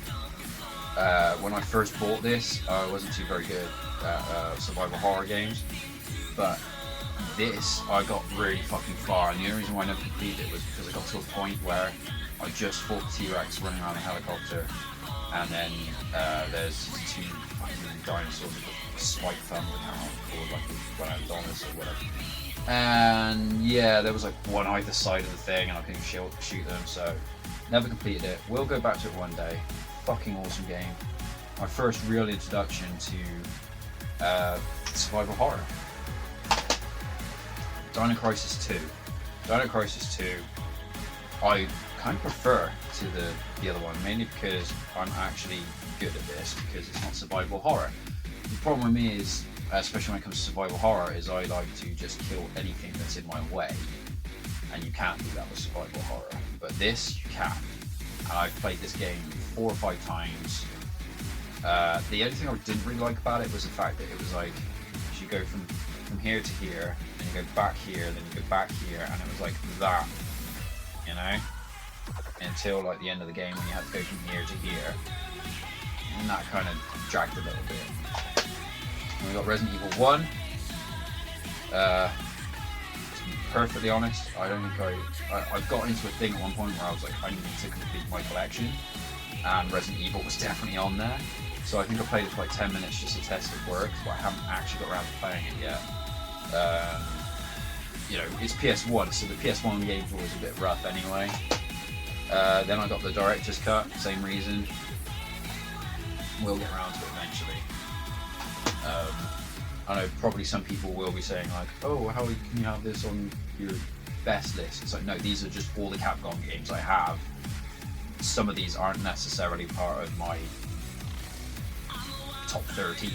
When I first bought this, I wasn't too very good at survival horror games, but this, I got really fucking far, and the only reason why I never completed it was because I got to a point where I just fought the T-Rex running around a helicopter, and then there's 2 fucking dinosaurs with spike thumbs, I can't remember called, like Brontosaurus or whatever. And yeah, there was like one either side of the thing, and I couldn't shoot them, so never completed it. We'll go back to it one day. Fucking awesome game. My first real introduction to survival horror. Dino Crisis 2. Dino Crisis 2, I kind of prefer to the other one, mainly because I'm actually good at this, because it's not survival horror. The problem with me is, especially when it comes to survival horror, is I like to just kill anything that's in my way, and you can't do that with survival horror. But this, you can. And I've played this game 4 or 5 times. The only thing I didn't really like about it was the fact that it was like, you go from from here to here, then you go back here, then you go back here, and it was like that, you know, until like the end of the game when you had to go from here to here, and that kind of dragged a little bit. And we got Resident Evil 1. To be perfectly honest, I don't think I got into a thing at one point where I was like, I need to complete my collection, and Resident Evil was definitely on there. So I think I played it for like 10 minutes just to test it works, but I haven't actually got around to playing it yet. You know, it's PS1, so the PS1 games were always a bit rough anyway. Then I got the director's cut, same reason. We'll get around to it eventually. I know probably some people will be saying like, oh, how can you have this on your best list? It's like, no, these are just all the Capcom games I have. Some of these aren't necessarily part of my top 13,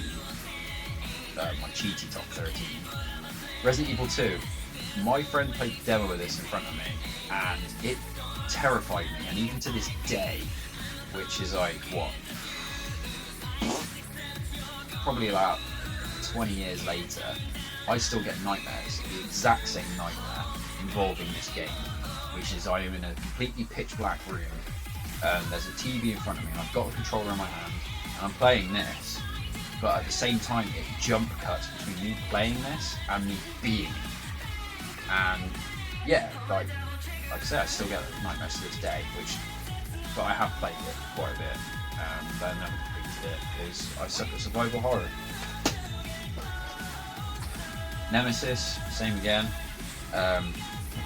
my cheaty top 13. Resident Evil 2, my friend played the demo of this in front of me, and it terrified me, and even to this day, which is like, what, probably about 20 years later, I still get nightmares, the exact same nightmare involving this game, which is I am in a completely pitch black room, there's a TV in front of me, and I've got a controller in my hand, and I'm playing this, but at the same time it jump cuts between me playing this and me being it. And yeah, like I say, I still get nightmares to this day, but I have played it quite a bit, but I never completed it because I suck at survival horror. Nemesis, same again.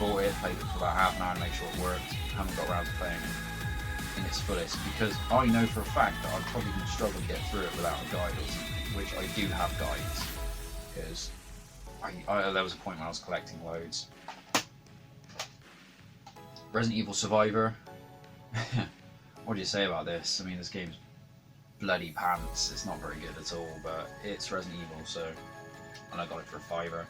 Bought it, played it for about half an hour to make sure it worked. Haven't got around to playing it in its fullest because I know for a fact that I'm probably going to struggle to get through it without a guide or something, which I do have guides because there was a point when I was collecting loads. Resident Evil Survivor. What do you say about this? I mean, this game's bloody pants. It's not very good at all, but it's Resident Evil, so, and I got it for a £5.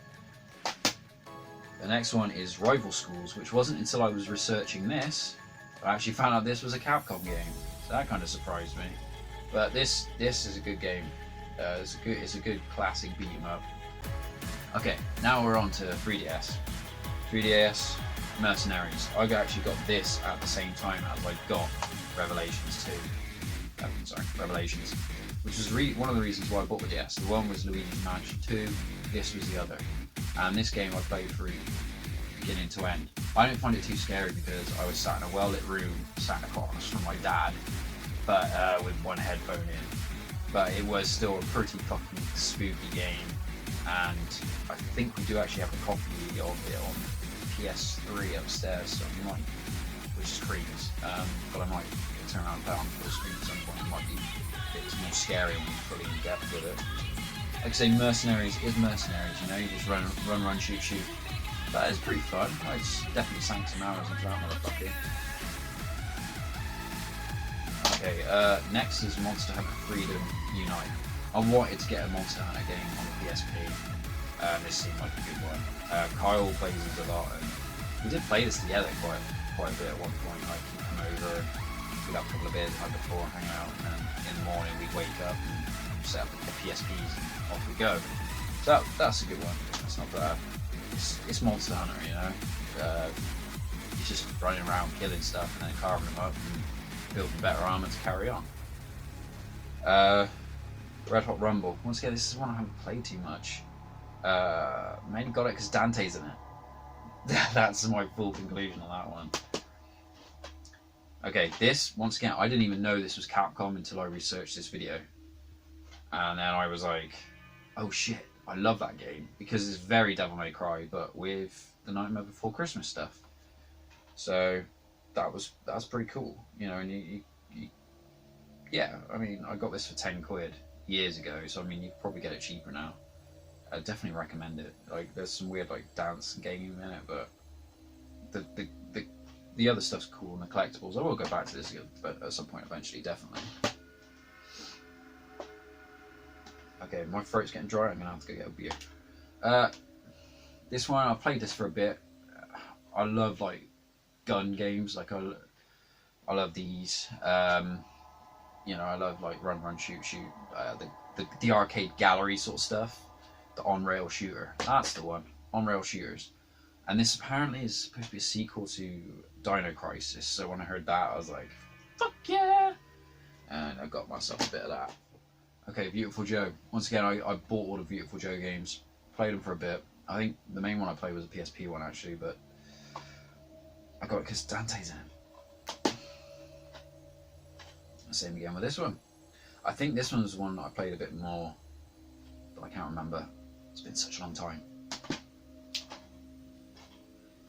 The next one is Rival Schools, which wasn't until I was researching this I actually found out this was a Capcom game, so that kind of surprised me. But this is a good game. It's a good classic beat 'em up. Okay, now we're on to 3DS. 3DS Mercenaries. I actually got this at the same time as I got Revelations 2. Revelations, which was one of the reasons why I bought the DS. The one was Luigi's Mansion 2. This was the other. And this game I played through beginning to end. I didn't find it too scary because I was sat in a well-lit room, sat across from my dad, but with one headphone in. But it was still a pretty fucking spooky game, and I think we do actually have a copy of it on PS3 upstairs, so we might, which is creeps, but I might turn around and play it on full screen at some point. It might be a bit more scary when we're fully in depth with it. Like I say, Mercenaries is Mercenaries, you know, you just run, shoot, shoot. But it's pretty fun. I just definitely sank some hours into that motherfucker. Okay, next is Monster Hunter Freedom Unite. I wanted to get a Monster Hunter game on the PSP. This seemed like a good one. Kyle plays it a lot, and we did play this together quite a bit at one point. Like, he'd come over, we'd have a couple of beers the night before, hang out, and then in the morning we'd wake up and set up the PSPs and off we go. So that's a good one. That's not bad. It's Monster Hunter, you know. He's just running around killing stuff and then carving them up and building better armor to carry on. Red Hot Rumble. Once again, this is one I haven't played too much. Mainly got it because Dante's in it. That's my full conclusion on that one. Okay, this, once again, I didn't even know this was Capcom until I researched this video. And then I was like, oh shit. I love that game because it's very Devil May Cry, but with the Nightmare Before Christmas stuff. So that's pretty cool, you know. And yeah, I mean, I got this for £10 years ago, so I mean, you could probably get it cheaper now. I definitely recommend it. Like, there's some weird like dance gaming in it, but the other stuff's cool and the collectibles. I will go back to this again, but at some point eventually, definitely. Okay, my throat's getting dry, I'm going to have to go get a beer. This one, I've played this for a bit. I love, like, gun games. Like, I love these. You know, I love, like, run, shoot, shoot. The arcade gallery sort of stuff. the on-rail shooter. That's the one. On-rail shooters. And this apparently is supposed to be a sequel to Dino Crisis. So when I heard that, I was like, fuck yeah! And I got myself a bit of that. Okay, Beautiful Joe. Once again, I bought all the Beautiful Joe games. Played them for a bit. I think the main one I played was a PSP one actually, but I got it because Dante's in it. Same again with this one. I think this one was the one that I played a bit more, but I can't remember. It's been such a long time.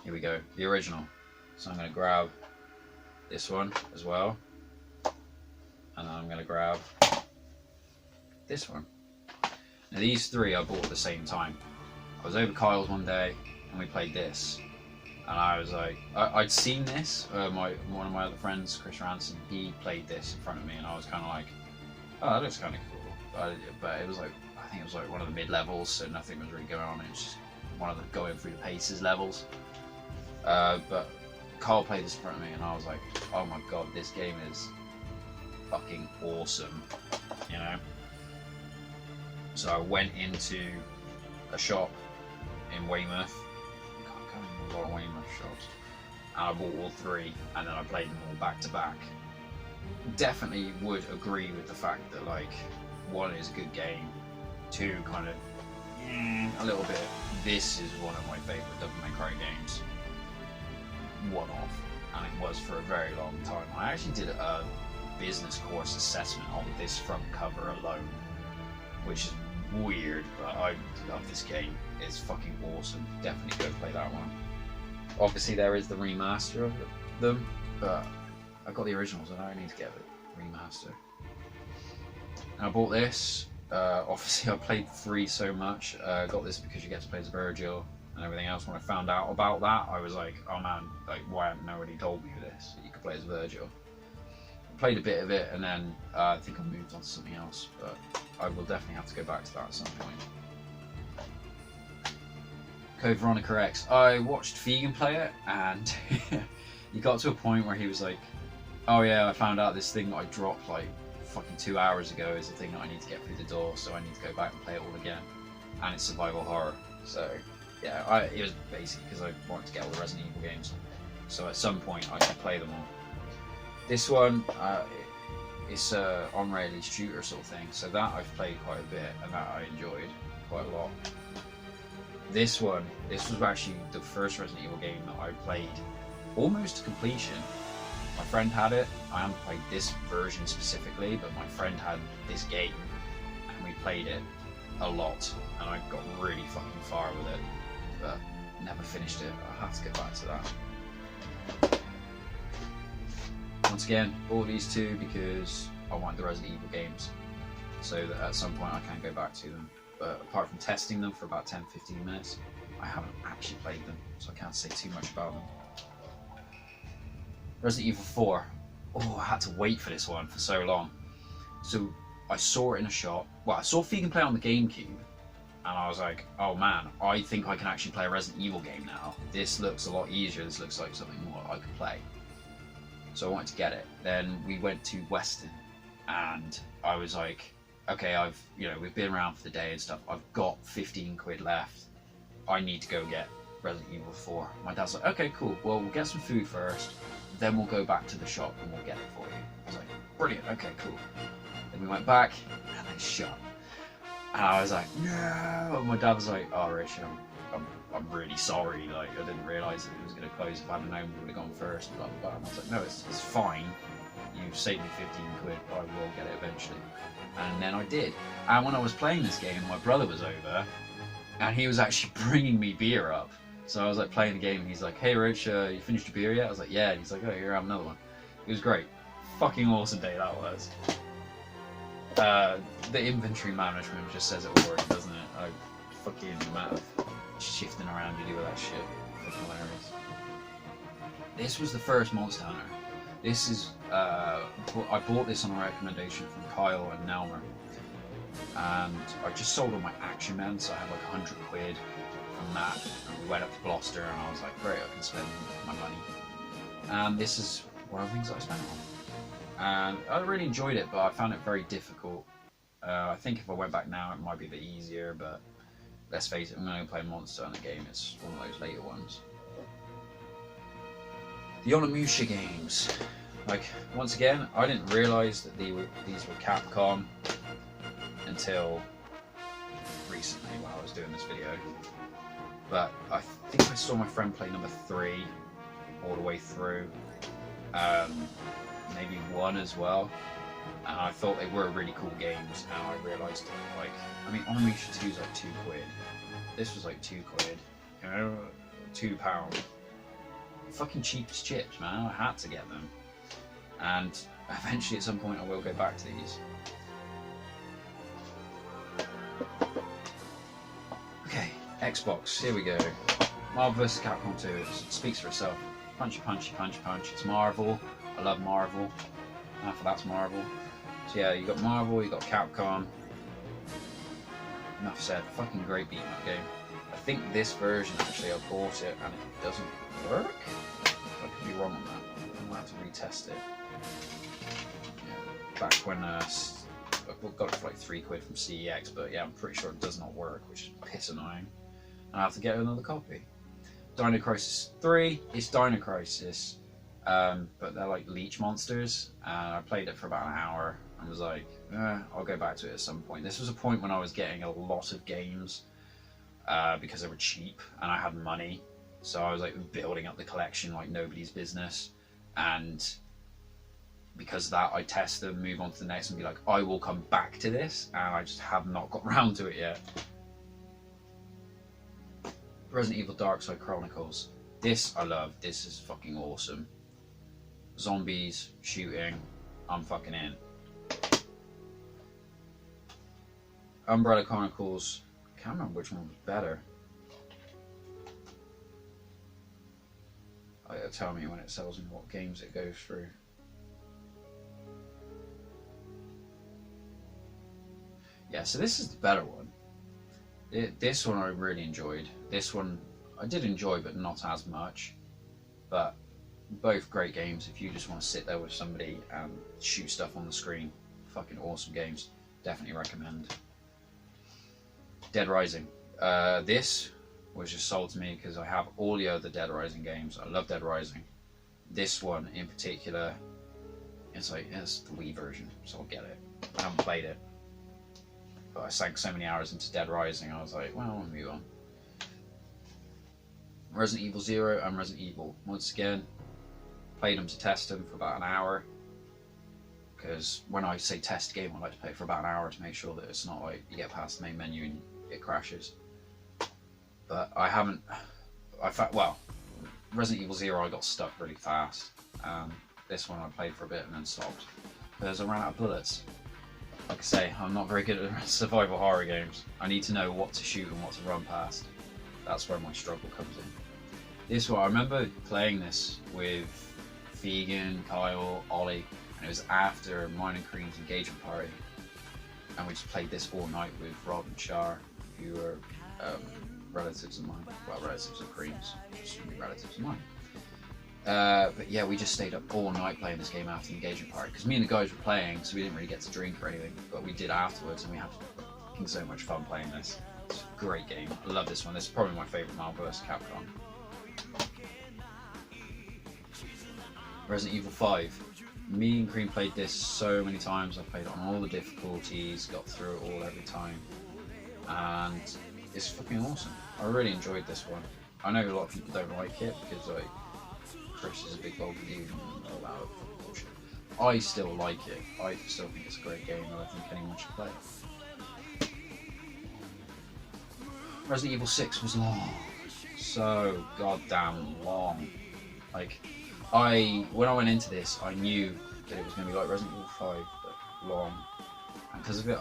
Here we go, the original. So I'm going to grab this one as well, and then I'm going to grab this one. Now these three I bought at the same time. I was over Kyle's one day and we played this, and I was like, I'd seen this. One of my other friends, Chris Ranson, he played this in front of me, and I was kind of like, oh, that looks kind of cool. But it was like, I think it was like one of the mid levels, so nothing was really going on. It was just one of the going through the paces levels. But Carl played this in front of me, and I was like, oh my god, this game is fucking awesome, you know? So I went into a shop in Weymouth. I can't remember a lot of Weymouth shops. And I bought all three, and then I played them all back to back. Definitely would agree with the fact that, like, one is a good game, two kind of a little bit. This is one of my favourite Devil May Cry games. One off, and it was for a very long time. I actually did a business course assessment on this front cover alone, which is weird, but I love this game. It's fucking awesome. Definitely go play that one. Obviously there is the remaster of them, but I got the originals and I need to get the remaster. And I bought this. Obviously I played 3 so much. Got this because you get to play as Virgil and everything else. When I found out about that, I was like, oh man, like, why hadn't nobody told me this? You could play as Virgil. I played a bit of it, and then I think I moved on to something else, but I will definitely have to go back to that at some point. Code Veronica X. I watched Vegan play it, and he got to a point where he was like, oh yeah, I found out this thing that I dropped like fucking 2 hours ago is the thing that I need to get through the door, so I need to go back and play it all again. And it's survival horror, so yeah, it was basically because I wanted to get all the Resident Evil games, so at some point I should play them all. This one, it's a on-rail shooter sort of thing, so that I've played quite a bit and that I enjoyed quite a lot. This one, this was actually the first Resident Evil game that I played almost to completion. My friend had it. I haven't played this version specifically, but my friend had this game and we played it a lot, and I got really fucking far with it, but never finished it. I'll have to get back to that. Once again, bought these two because I want the Resident Evil games, so that at some point I can go back to them. But apart from testing them for about 10-15 minutes, I haven't actually played them, so I can't say too much about them. Resident Evil 4. Oh, I had to wait for this one for so long. So I saw it in a shop. Well, I saw Vegan play on the GameCube, and I was like, oh man, I think I can actually play a Resident Evil game now. This looks a lot easier. This looks like something more I could play. So I wanted to get it. Then we went to Weston, and I was like, okay, we've been around for the day and stuff. I've got 15 quid left. I need to go get Resident Evil 4. My dad's like, okay, cool. Well, we'll get some food first, then we'll go back to the shop and we'll get it for you. I was like, brilliant. Okay, cool. Then we went back, and they shut. And I was like, no. And my dad was like, oh, Rich, I'm really sorry. Like, I didn't realise that it was going to close. If I'd known, we would have gone first. Blah blah blah. And I was like, no, it's fine. You saved me 15 quid. I will get it eventually. And then I did. And when I was playing this game, my brother was over, and he was actually bringing me beer up. So I was like playing the game, and he's like, hey Rich, you finished your beer yet? I was like, yeah. And he's like, oh, here, have another one. It was great. Fucking awesome day that was. The inventory management just says it already, doesn't it? Fucking amount of shifting around you do with that shit. Fucking hilarious. This was the first Monster Hunter. This is, I bought this on a recommendation from Kyle and Nelmer. And I just sold all my Action Men, so I had like 100 quid from that. And we went up to Gloucester, and I was like, great, I can spend my money. And this is one of the things that I spent on. And I really enjoyed it, but I found it very difficult. I think if I went back now, it might be a bit easier, but let's face it, I'm going to play a monster in the game. It's one of those later ones. The Onimusha games. Like, once again, I didn't realise that these were Capcom until recently when I was doing this video. But I think I saw my friend play number 3 all the way through. Maybe 1 as well. And I thought they were really cool games, and I realised, like, I mean, Onimusha 2 is like £2. This was like £2, you know, £2. Fucking cheap as chips, man. I had to get them. And eventually at some point I will go back to these. Okay, Xbox, here we go. Marvel vs. Capcom 2, it speaks for itself. Punchy, punchy, punchy, punch. It's Marvel. I love Marvel. Half of that's Marvel. So yeah, you got Marvel, you got Capcom. Enough said. Fucking great beat 'em up game. I think this version, actually, I bought it and it doesn't work? I could be wrong on that. I'm gonna have to retest it. Yeah, back when I got it for like £3 from CEX, but yeah, I'm pretty sure it does not work, which is piss annoying. I have to get another copy. Dino Crisis 3 is Dino Crisis, but they're like leech monsters, and I played it for about an hour and was like, I'll go back to it at some point. This was a point when I was getting a lot of games because they were cheap and I had money, so I was like building up the collection like nobody's business, and because of that I test them, move on to the next and be like, I will come back to this, and I just have not got round to it yet. Resident Evil Dark Side Chronicles. This I love. This is fucking awesome. Zombies, shooting, I'm fucking in. Umbrella Chronicles. I can't remember which one was better. It'll tell me when it sells and what games it goes through. Yeah, so this is the better one. This one I really enjoyed. This one I did enjoy, but not as much. But both great games if you just want to sit there with somebody and shoot stuff on the screen. Fucking awesome games. Definitely recommend. Dead Rising. This was just sold to me because I have all the other Dead Rising games. I love Dead Rising. This one in particular, it's the Wii version, so I'll get it. I haven't played it, but I sank so many hours into Dead Rising, I was like, well, I'll move on. Resident Evil 0 and Resident Evil. Once again, played them to test them for about an hour, because when I say test game, I like to play it for about an hour to make sure that it's not like you get past the main menu and it crashes. But I haven't, well, Resident Evil 0 I got stuck really fast. This one I played for a bit and then stopped, because I ran out of bullets. Like I say, I'm not very good at survival horror games. I need to know what to shoot and what to run past. That's where my struggle comes in. This one, I remember playing this with Vegan, Kyle, Ollie, and it was after mine and Cream's engagement party. And we just played this all night with Rob and Char, who were relatives of mine. Well, relatives of Cream's, just relatives of mine. But yeah, we just stayed up all night playing this game after the engagement party, because me and the guys were playing, so we didn't really get to drink or anything, but we did afterwards, and we had fucking so much fun playing this. It's a great game. I love this one. This is probably my favourite Marvel vs. Capcom. Resident Evil 5. Me and Cream played this so many times. I played it on all the difficulties, got through it all every time, and it's fucking awesome. I really enjoyed this one. I know a lot of people don't like it because like Chris is a big vulgar dude and all that fucking bullshit. I still like it. I still think it's a great game, and I think anyone should play it. Resident Evil 6 was long. So goddamn long. Like, when I went into this, I knew that it was going to be like Resident Evil 5, but long. And because of it,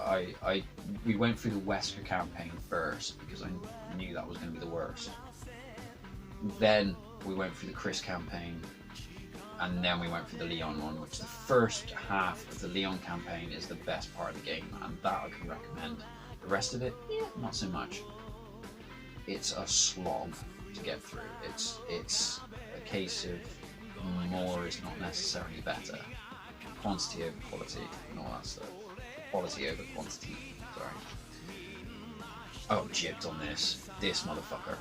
we went through the Wesker campaign first, because I knew that was going to be the worst. Then we went through the Chris campaign, and then we went through the Leon one, which the first half of the Leon campaign is the best part of the game, and that I can recommend. The rest of it, yeah, not so much. It's a slog to get through. It's a case of more is not necessarily better. Quantity over quality and all that stuff. Quality over quantity, sorry. oh, gypped on this motherfucker.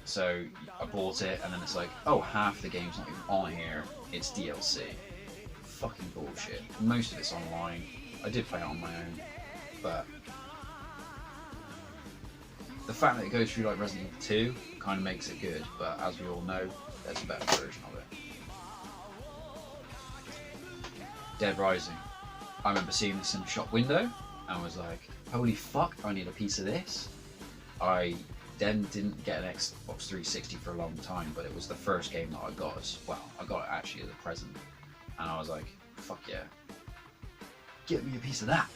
So I bought it, and then it's like, oh, half the game's not even on here. It's DLC. Fucking bullshit. Most of it's online. I did play it on my own, but the fact that it goes through like Resident Evil 2 kind of makes it good. But as we all know, there's a better version of it. Dead Rising. I remember seeing this in the shop window and was like, holy fuck, I need a piece of this. I then didn't get an Xbox 360 for a long time, but it was the first game that I got as well. I got it actually as a present, and I was like, fuck yeah, get me a piece of that.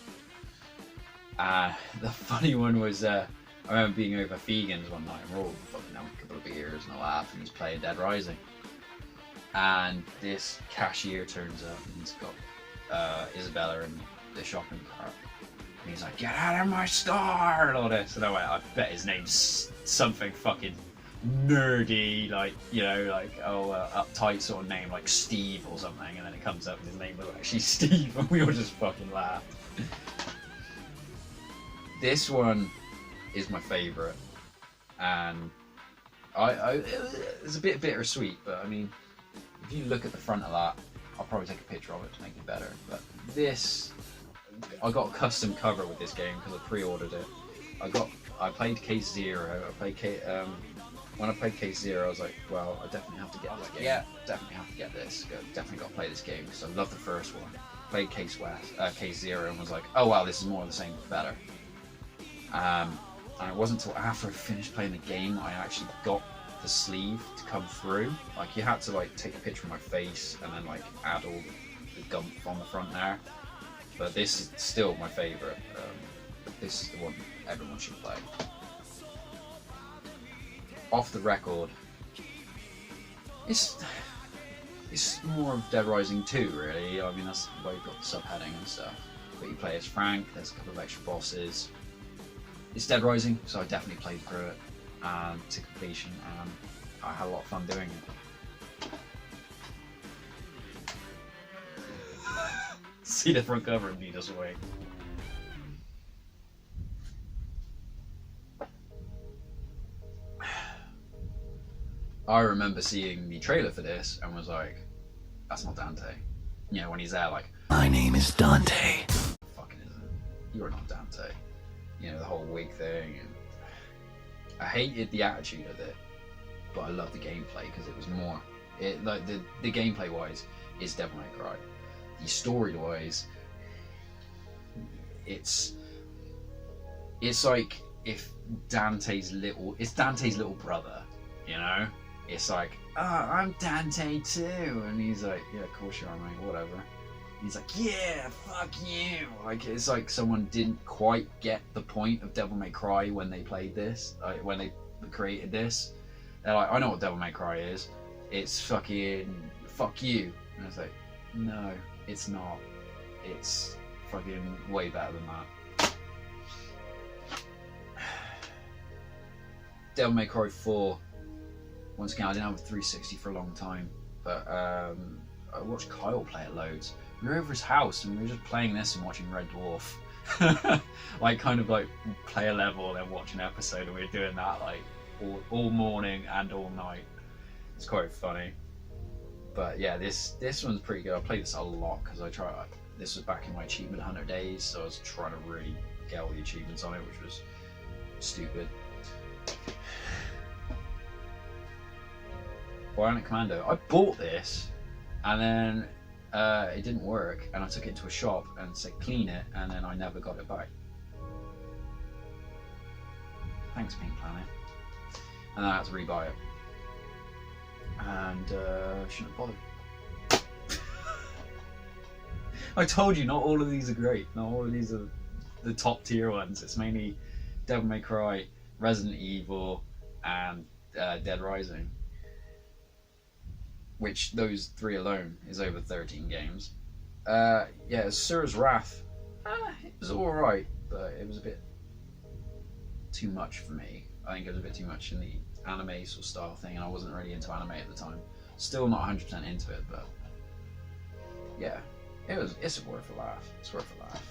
The funny one was, I remember being over Fegan's one night, and we're all fucking having a couple of beers and a laugh, and he's playing Dead Rising. And this cashier turns up, and he's got Isabella in the shopping cart. And he's like, get out of my store, and all this. And I went, I bet his name's something fucking nerdy, like, you know, like, uptight sort of name, like Steve or something. And then it comes up and his name was actually Steve, and we all just fucking laughed. This one is my favourite, and it's a bit bittersweet, but I mean, if you look at the front of that, I'll probably take a picture of it to make it better. But this, I got a custom cover with this game because I pre-ordered it. I played Case Zero. When I played Case Zero, I was like, well, I definitely have to get this game. Yeah. Definitely have to get this. Definitely got to play this game because I love the first one. Played Case Zero and was like, oh wow, this is more of the same, but better. And it wasn't until after I finished playing the game I actually got the sleeve to come through. Like, you had to like take a picture of my face and then like add all the gump on the front there. But this is still my favourite. This is the one everyone should play. Off the record, it's more of Dead Rising 2 really. I mean, that's why you've got the subheading and stuff. But you play as Frank, there's a couple of extra bosses. It's Dead Rising, so I definitely played through it to completion, and I had a lot of fun doing it. See the front cover and lead us away. I remember seeing the trailer for this and was like, that's not Dante. You know, when he's there like, My name is Dante. fucking isn't. You're not Dante. You know, the whole wig thing. And I hated the attitude of it, but I loved the gameplay because it was more. Like the gameplay wise, it's Devil May Cry. The story wise, it's like if Dante's little brother, you know. It's like, oh, I'm Dante too, and he's like, yeah, of course you are, mate, whatever. He's like, yeah, fuck you. Like, it's like someone didn't quite get the point of Devil May Cry when they played this, when they created this. They're like, I know what Devil May Cry is. It's fucking fuck you. And it's like, no, it's not. It's fucking way better than that. Devil May Cry 4. Once again, I didn't have a 360 for a long time, but I watched Kyle play it loads. We were over his house and we were just playing this and watching Red Dwarf. Like, kind of like play a level and then watch an episode, and we were doing that like all morning and all night. It's quite funny. But yeah, this one's pretty good. I played this a lot because this was back in my achievement 100 days, so I was trying to really get all the achievements on it, which was stupid. Bionic Commando. I bought this and then it didn't work, and I took it to a shop and said clean it, and then I never got it back. Thanks, Pink Planet. And then I had to rebuy it. And shouldn't have bothered. I told you, not all of these are great. Not all of these are the top tier ones. It's mainly Devil May Cry, Resident Evil, and Dead Rising. Which those three alone is over 13 games. Yeah, Asura's Wrath. It was alright, but it was a bit too much for me. I think it was a bit too much in the anime sort of style thing, and I wasn't really into anime at the time. Still not 100% into it, but yeah, it's worth a laugh. It's worth a laugh.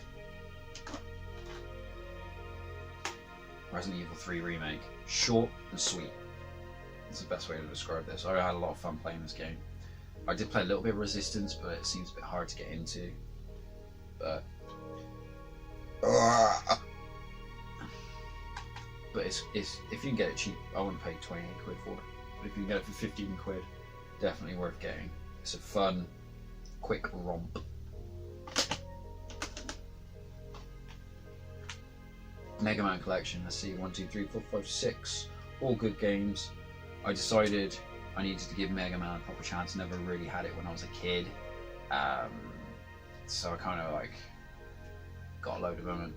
Resident Evil 3 Remake. Short and sweet. That's the best way to describe this. I had a lot of fun playing this game. I did play a little bit of Resistance, but it seems a bit hard to get into. But it's if you can get it cheap, I wouldn't pay 28 quid for it. But if you can get it for 15 quid, definitely worth getting. It's a fun, quick romp. Mega Man Collection, let's see, 1, 2, 3, 4, 5, 6, all good games. I decided I needed to give Mega Man a proper chance. Never really had it when I was a kid, so I kind of like got a load of them and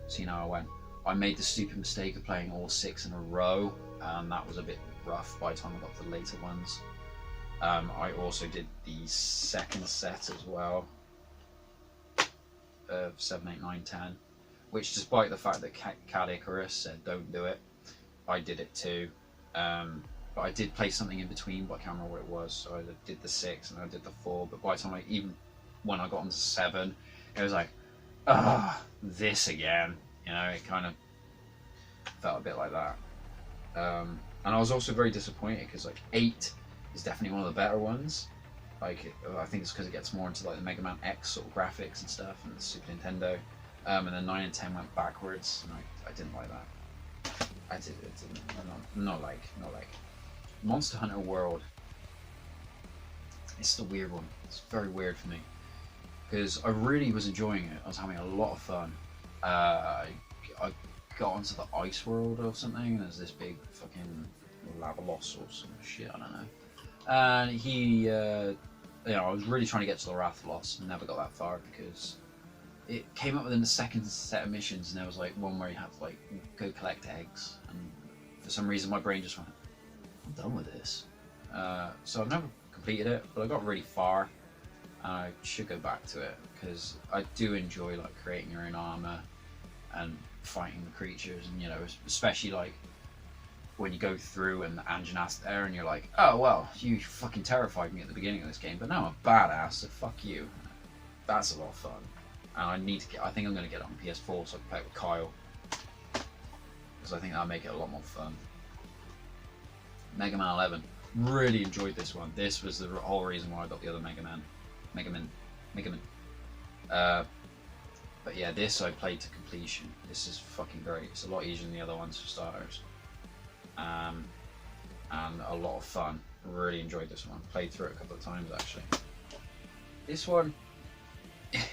seen how I went. I made the stupid mistake of playing all 6 in a row, and that was a bit rough by the time I got to the later ones. I also did the second set as well of 7, 8, 9, 10, which, despite the fact that Cat Icarus said don't do it, I did it too. But I did play something in between, but I can't remember what it was. So I did the 6 and I did the 4. But by the time when I got onto 7, it was like, this again. You know, it kind of felt a bit like that. And I was also very disappointed because like 8 is definitely one of the better ones. Like, I think it's because it gets more into like the Mega Man X sort of graphics and stuff, and the Super Nintendo. And then 9 and 10 went backwards, and I didn't like that. I didn't. Not like. Monster Hunter World. It's the weird one. It's very weird for me because I really was enjoying it. I was having a lot of fun. I got onto the ice world or something, and there's this big fucking Lavalos or some shit, I don't know. And he, I was really trying to get to the Rathalos and never got that far because it came up within the second set of missions, and there was like one where you have to like go collect eggs, and for some reason my brain just went, I'm done with this. So I've never completed it, but I got really far, and I should go back to it because I do enjoy like creating your own armor and fighting the creatures, and you know, especially like when you go through and the Anjanath's there and you're like, oh well, you fucking terrified me at the beginning of this game, but now I'm a badass, so fuck you. That's a lot of fun. And I think I'm going to get it on PS4 so I can play it with Kyle, because I think that'll make it a lot more fun. Mega Man 11, really enjoyed this one. This was the whole reason why I got the other Mega Man. But yeah, this I played to completion. This is fucking great. It's a lot easier than the other ones for starters. And a lot of fun. Really enjoyed this one. Played through it a couple of times actually. This one, if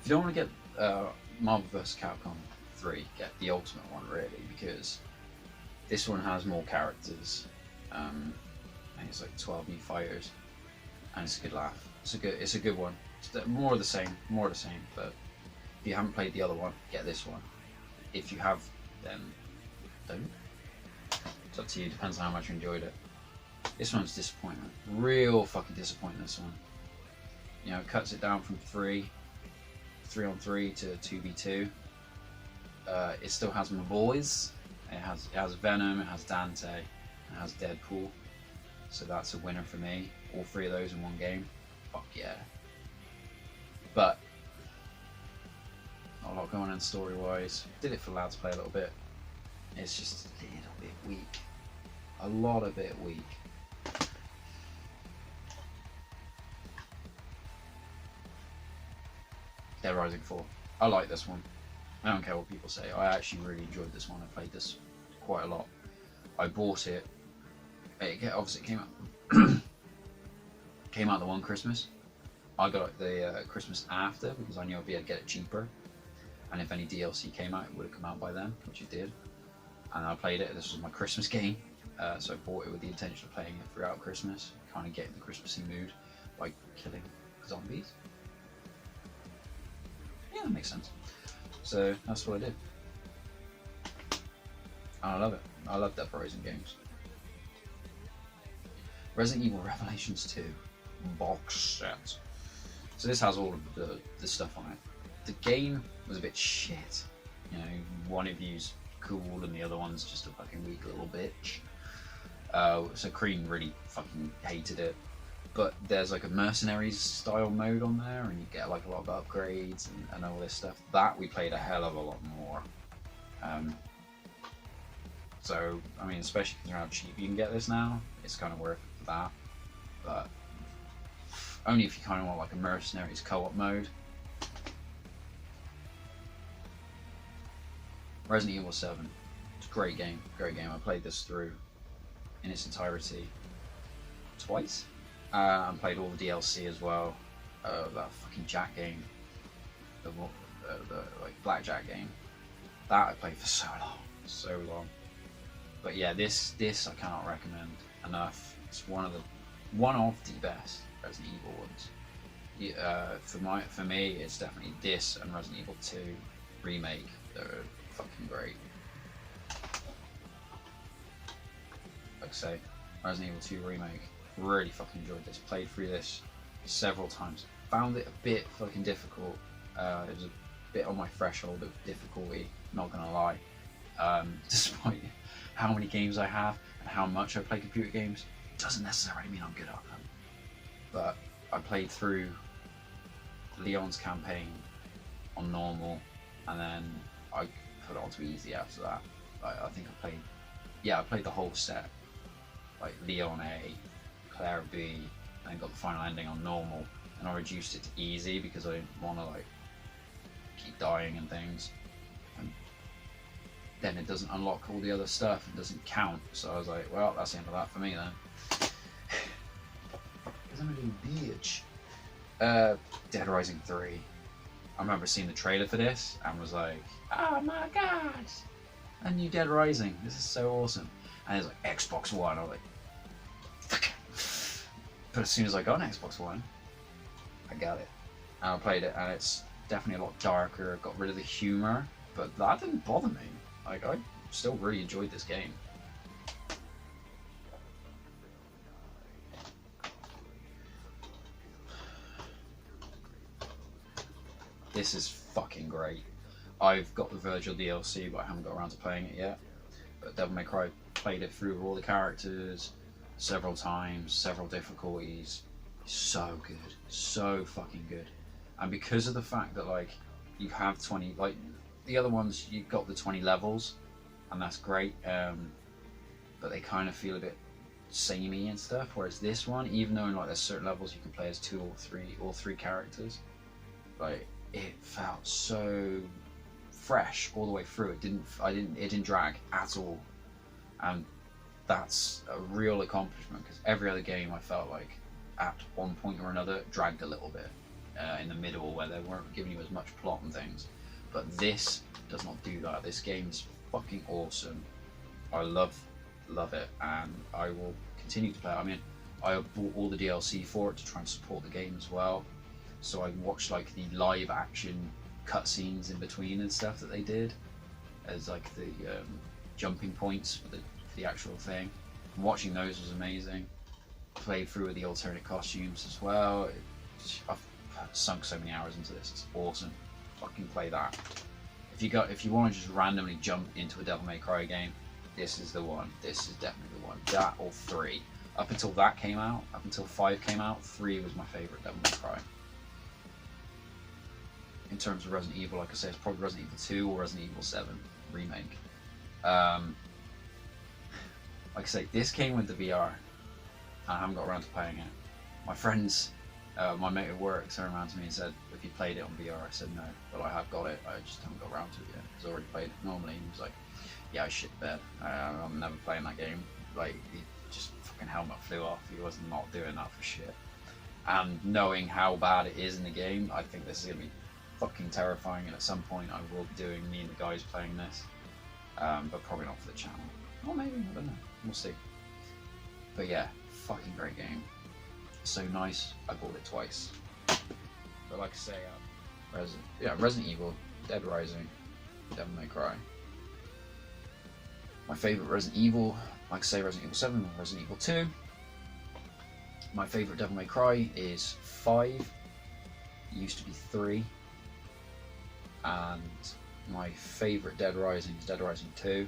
you don't want to get Marvel vs. Capcom 3, get the Ultimate one really, because this one has more characters. I think it's like 12 new fighters, and it's a good laugh. It's a good one. It's more of the same, but if you haven't played the other one, get this one. If you have, then don't. It's up to you, depends on how much you enjoyed it. This one's disappointment. Real fucking disappointment, this one. You know, it cuts it down from 3-on-3 to 2v2. It still has my boys. It has Venom, it has Dante, it has Deadpool. So that's a winner for me. All 3 of those in one game. Fuck yeah. But not a lot going on story-wise. Did it for lads play a little bit. It's just a little bit weak. A lot of it weak. Dead Rising 4. I like this one. I don't care what people say. I actually really enjoyed this one. I played this quite a lot. I bought it. Obviously it came out the one Christmas. I got it the Christmas after because I knew I'd be able to get it cheaper. And if any DLC came out, it would have come out by then, which it did. And I played it. This was my Christmas game. So I bought it with the intention of playing it throughout Christmas, kind of getting the Christmassy mood by killing zombies. Yeah, that makes sense. So that's what I did. And I love it. I love Dead Rising games. Resident Evil Revelations 2 box set. So this has all of the stuff on it. The game was a bit shit. You know, one of you's cool and the other one's just a fucking weak little bitch. So Cream really fucking hated it. But there's like a mercenaries style mode on there, and you get like a lot of upgrades and all this stuff. That we played a hell of a lot more. So, I mean, especially considering how cheap you can get this now, it's kind of worth it for that. But only if you kind of want like a mercenaries co-op mode. Resident Evil 7. It's a great game, great game. I played this through in its entirety twice. And played all the DLC as well. That fucking Jack game, the like blackjack game. That I played for so long. But yeah, this I cannot recommend enough. It's one of the best Resident Evil ones. For me, it's definitely this and Resident Evil 2 remake. They're fucking great. Like I say, Resident Evil 2 remake. Really fucking enjoyed this. Played through this several times. Found it a bit fucking difficult. It was a bit on my threshold of difficulty. Not gonna lie. Despite how many games I have and how much I play computer games, doesn't necessarily mean I'm good at them. But I played through Leon's campaign on normal, and then I put it onto easy after that. I think I played the whole set, like Leon A, Claire B, and got the final ending on normal, and I reduced it to easy because I didn't want to like keep dying and things. And then it doesn't unlock all the other stuff, it doesn't count. So I was like, well, that's the end of that for me then. Because I'm a little bitch. Dead Rising 3. I remember seeing the trailer for this and was like, oh my god, a new Dead Rising, this is so awesome. And it's like Xbox One, I was like, fuck it. But as soon as I got an Xbox One, I got it. And I played it, and it's definitely a lot darker, got rid of the humor, but that didn't bother me. Like, I still really enjoyed this game. This is fucking great. I've got the Virgil DLC, but I haven't got around to playing it yet. But Devil May Cry, played it through with all the characters several times, several difficulties. So good, so fucking good. And because of the fact that like you have 20, like the other ones, you've got the 20 levels, and that's great. But they kind of feel a bit samey and stuff. Whereas this one, even though in like there's certain levels you can play as two or three characters, like it felt so fresh all the way through. It didn't drag at all, and that's a real accomplishment, because every other game I felt like at one point or another dragged a little bit in the middle, where they weren't giving you as much plot and things. But this does not do that. This game is fucking awesome. I love it, and I will continue to play it. I mean, I bought all the DLC for it to try and support the game as well. So I watched like the live action cutscenes in between and stuff that they did as like the jumping points for the actual thing. And watching those was amazing. Played through with the alternate costumes as well. I've sunk so many hours into this. It's awesome. Fucking play that. If you want to just randomly jump into a Devil May Cry game, this is the one. This is definitely the one. That or 3. Up until that came out, up until 5 came out, 3 was my favourite Devil May Cry. In terms of Resident Evil, like I say, it's probably Resident Evil 2 or Resident Evil 7 remake. Like I say, this came with the VR, and I haven't got around to playing it. My friends, my mate at work turned around to me and said, "Have you played it on VR?" I said, "No, but I have got it. I just haven't got around to it yet, because I already played it normally." And he was like, "Yeah, I shit bed. I'm never playing that game." Like, he just fucking helmet flew off. He was not doing that for shit. And knowing how bad it is in the game, I think this is gonna be fucking terrifying, and at some point I will be doing me and the guys playing this, but probably not for the channel, or maybe, I don't know, we'll see. But yeah, fucking great game, so nice. I bought it twice. But like I say, Resident Evil, Dead Rising, Devil May Cry. My favourite Resident Evil, like I say, Resident Evil 7 and Resident Evil 2. My favourite Devil May Cry is 5, it used to be 3. And my favourite Dead Rising is Dead Rising 2.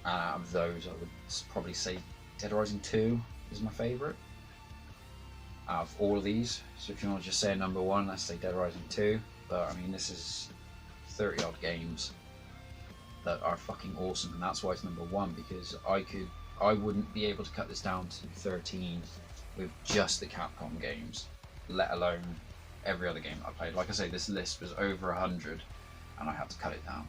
Out of those, I would probably say Dead Rising 2 is my favourite out of all of these. So if you want to just say a number 1, let's say Dead Rising 2. But I mean, this is 30 odd games. that are fucking awesome, and that's why it's number 1, because I wouldn't be able to cut this down to 13 with just the Capcom games, let alone every other game I played. Like I say, this list was over 100 and I had to cut it down.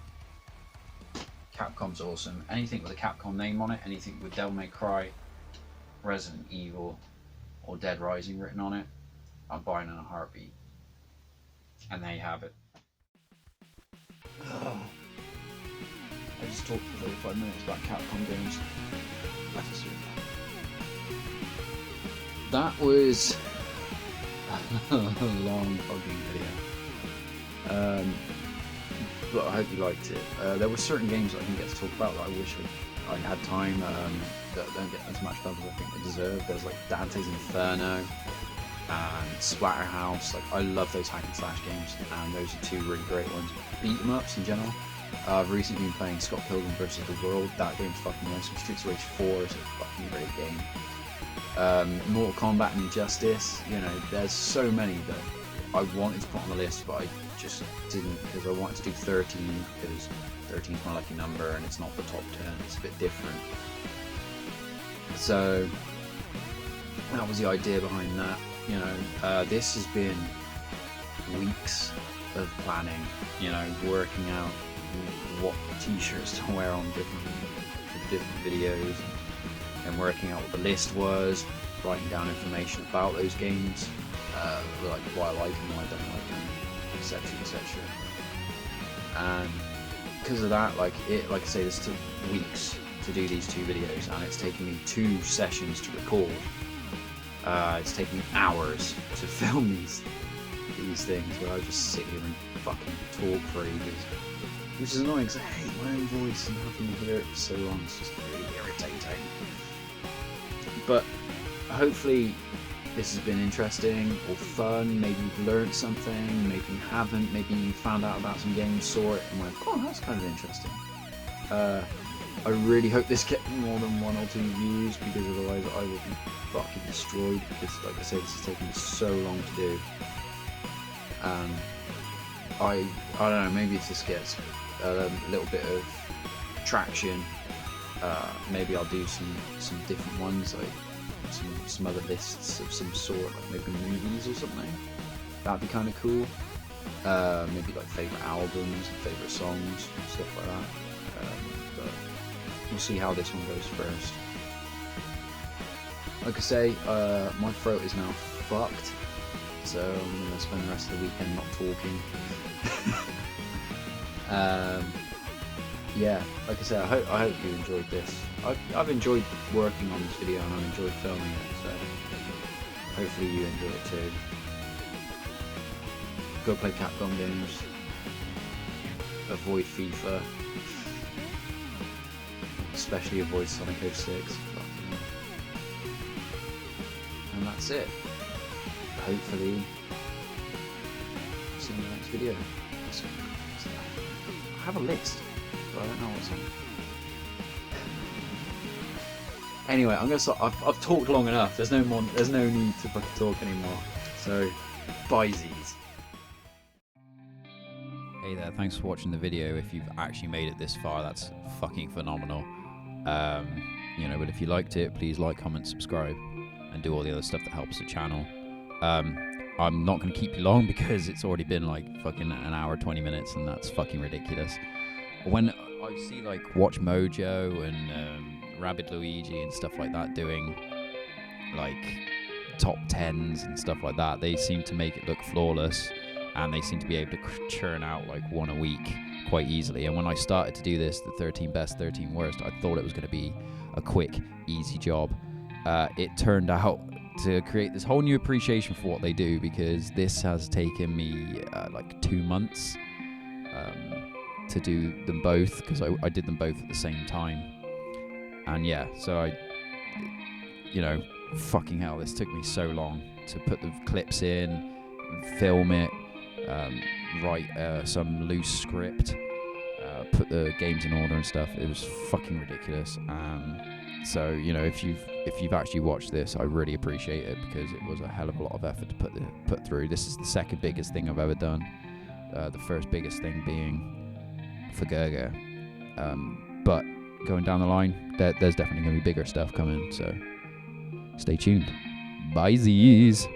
Capcom's awesome. Anything with a Capcom name on it, anything with Devil May Cry, Resident Evil, or Dead Rising written on it, I'm buying in a heartbeat. And there you have it. I just talked for 35 minutes about Capcom games. Let's do that. That was a long fucking video. But I hope you liked it. There were certain games I didn't get to talk about that I wish I had time, that don't get as much love as I think they deserve. There's like Dante's Inferno and Splatterhouse. Like, I love those hack and slash games, and those are 2 really great ones. Beat 'em ups in general. I've recently been playing Scott Pilgrim vs. the World. That game's fucking awesome. Streets of Rage 4 is a fucking great game. Mortal Kombat and Injustice. You know, there's so many that I wanted to put on the list, but I just didn't, because I wanted to do 13, because 13 is my lucky number and it's not the top 10. It's a bit different. So that was the idea behind that. You know, this has been weeks of planning. You know, working out what t-shirts to wear on different videos, and working out what the list was, writing down information about those games, like why I like them, why I don't like them, etc, etc. And because of that, like I say, this took weeks to do these 2 videos, and it's taken me 2 sessions to record. It's taken me hours to film these things, where I just sit here and fucking talk for ages, which is annoying because I hate my own voice and having to hear it for so long. It's just really irritating. But hopefully this has been interesting or fun. Maybe you've learned something, maybe you haven't, maybe you found out about some games, saw it and went, oh, that's kind of interesting. I really hope this gets more than 1 or 2 views, because otherwise I will be fucking destroyed, because like I say, this has taken me so long to do. And I don't know, maybe if this gets a little bit of traction, maybe I'll do some different ones, like some other lists of some sort, like maybe movies or something. That'd be kind of cool. Maybe like favourite albums, favourite songs, stuff like that. But we'll see how this one goes first. Like I say, my throat is now fucked, so I'm going to spend the rest of the weekend not talking. Yeah, like I said, I hope you enjoyed this. I've enjoyed working on this video, and I've enjoyed filming it, so hopefully you enjoy it too. Go play Capcom games, avoid FIFA, especially avoid Sonic 06, and that's it. Hopefully, see you in the next video. I have a list, but I don't know what's on. Anyway, I'm gonna stop. I've talked long enough. There's no need to fucking talk anymore. So, bye Z's. Hey there, thanks for watching the video. If you've actually made it this far, that's fucking phenomenal. You know, but if you liked it, please like, comment, subscribe, and do all the other stuff that helps the channel. I'm not going to keep you long because it's already been like fucking an hour 20 minutes, and that's fucking ridiculous. When I see like Watch Mojo and Rabbid Luigi and stuff like that doing like top 10s and stuff like that, they seem to make it look flawless, and they seem to be able to churn out like 1 a week quite easily. And when I started to do this, the 13 best, 13 worst, I thought it was going to be a quick, easy job. It turned out to create this whole new appreciation for what they do, because this has taken me like 2 months to do them both, because I did them both at the same time. And yeah, so you know, fucking hell, this took me so long to put the clips in, film it, write some loose script, put the games in order and stuff. It was fucking ridiculous. So you know, if you've actually watched this, I really appreciate it, because it was a hell of a lot of effort to put through. This is the second biggest thing I've ever done. The first biggest thing being for Gurga, But going down the line, there's definitely going to be bigger stuff coming, so stay tuned. Bye-zies.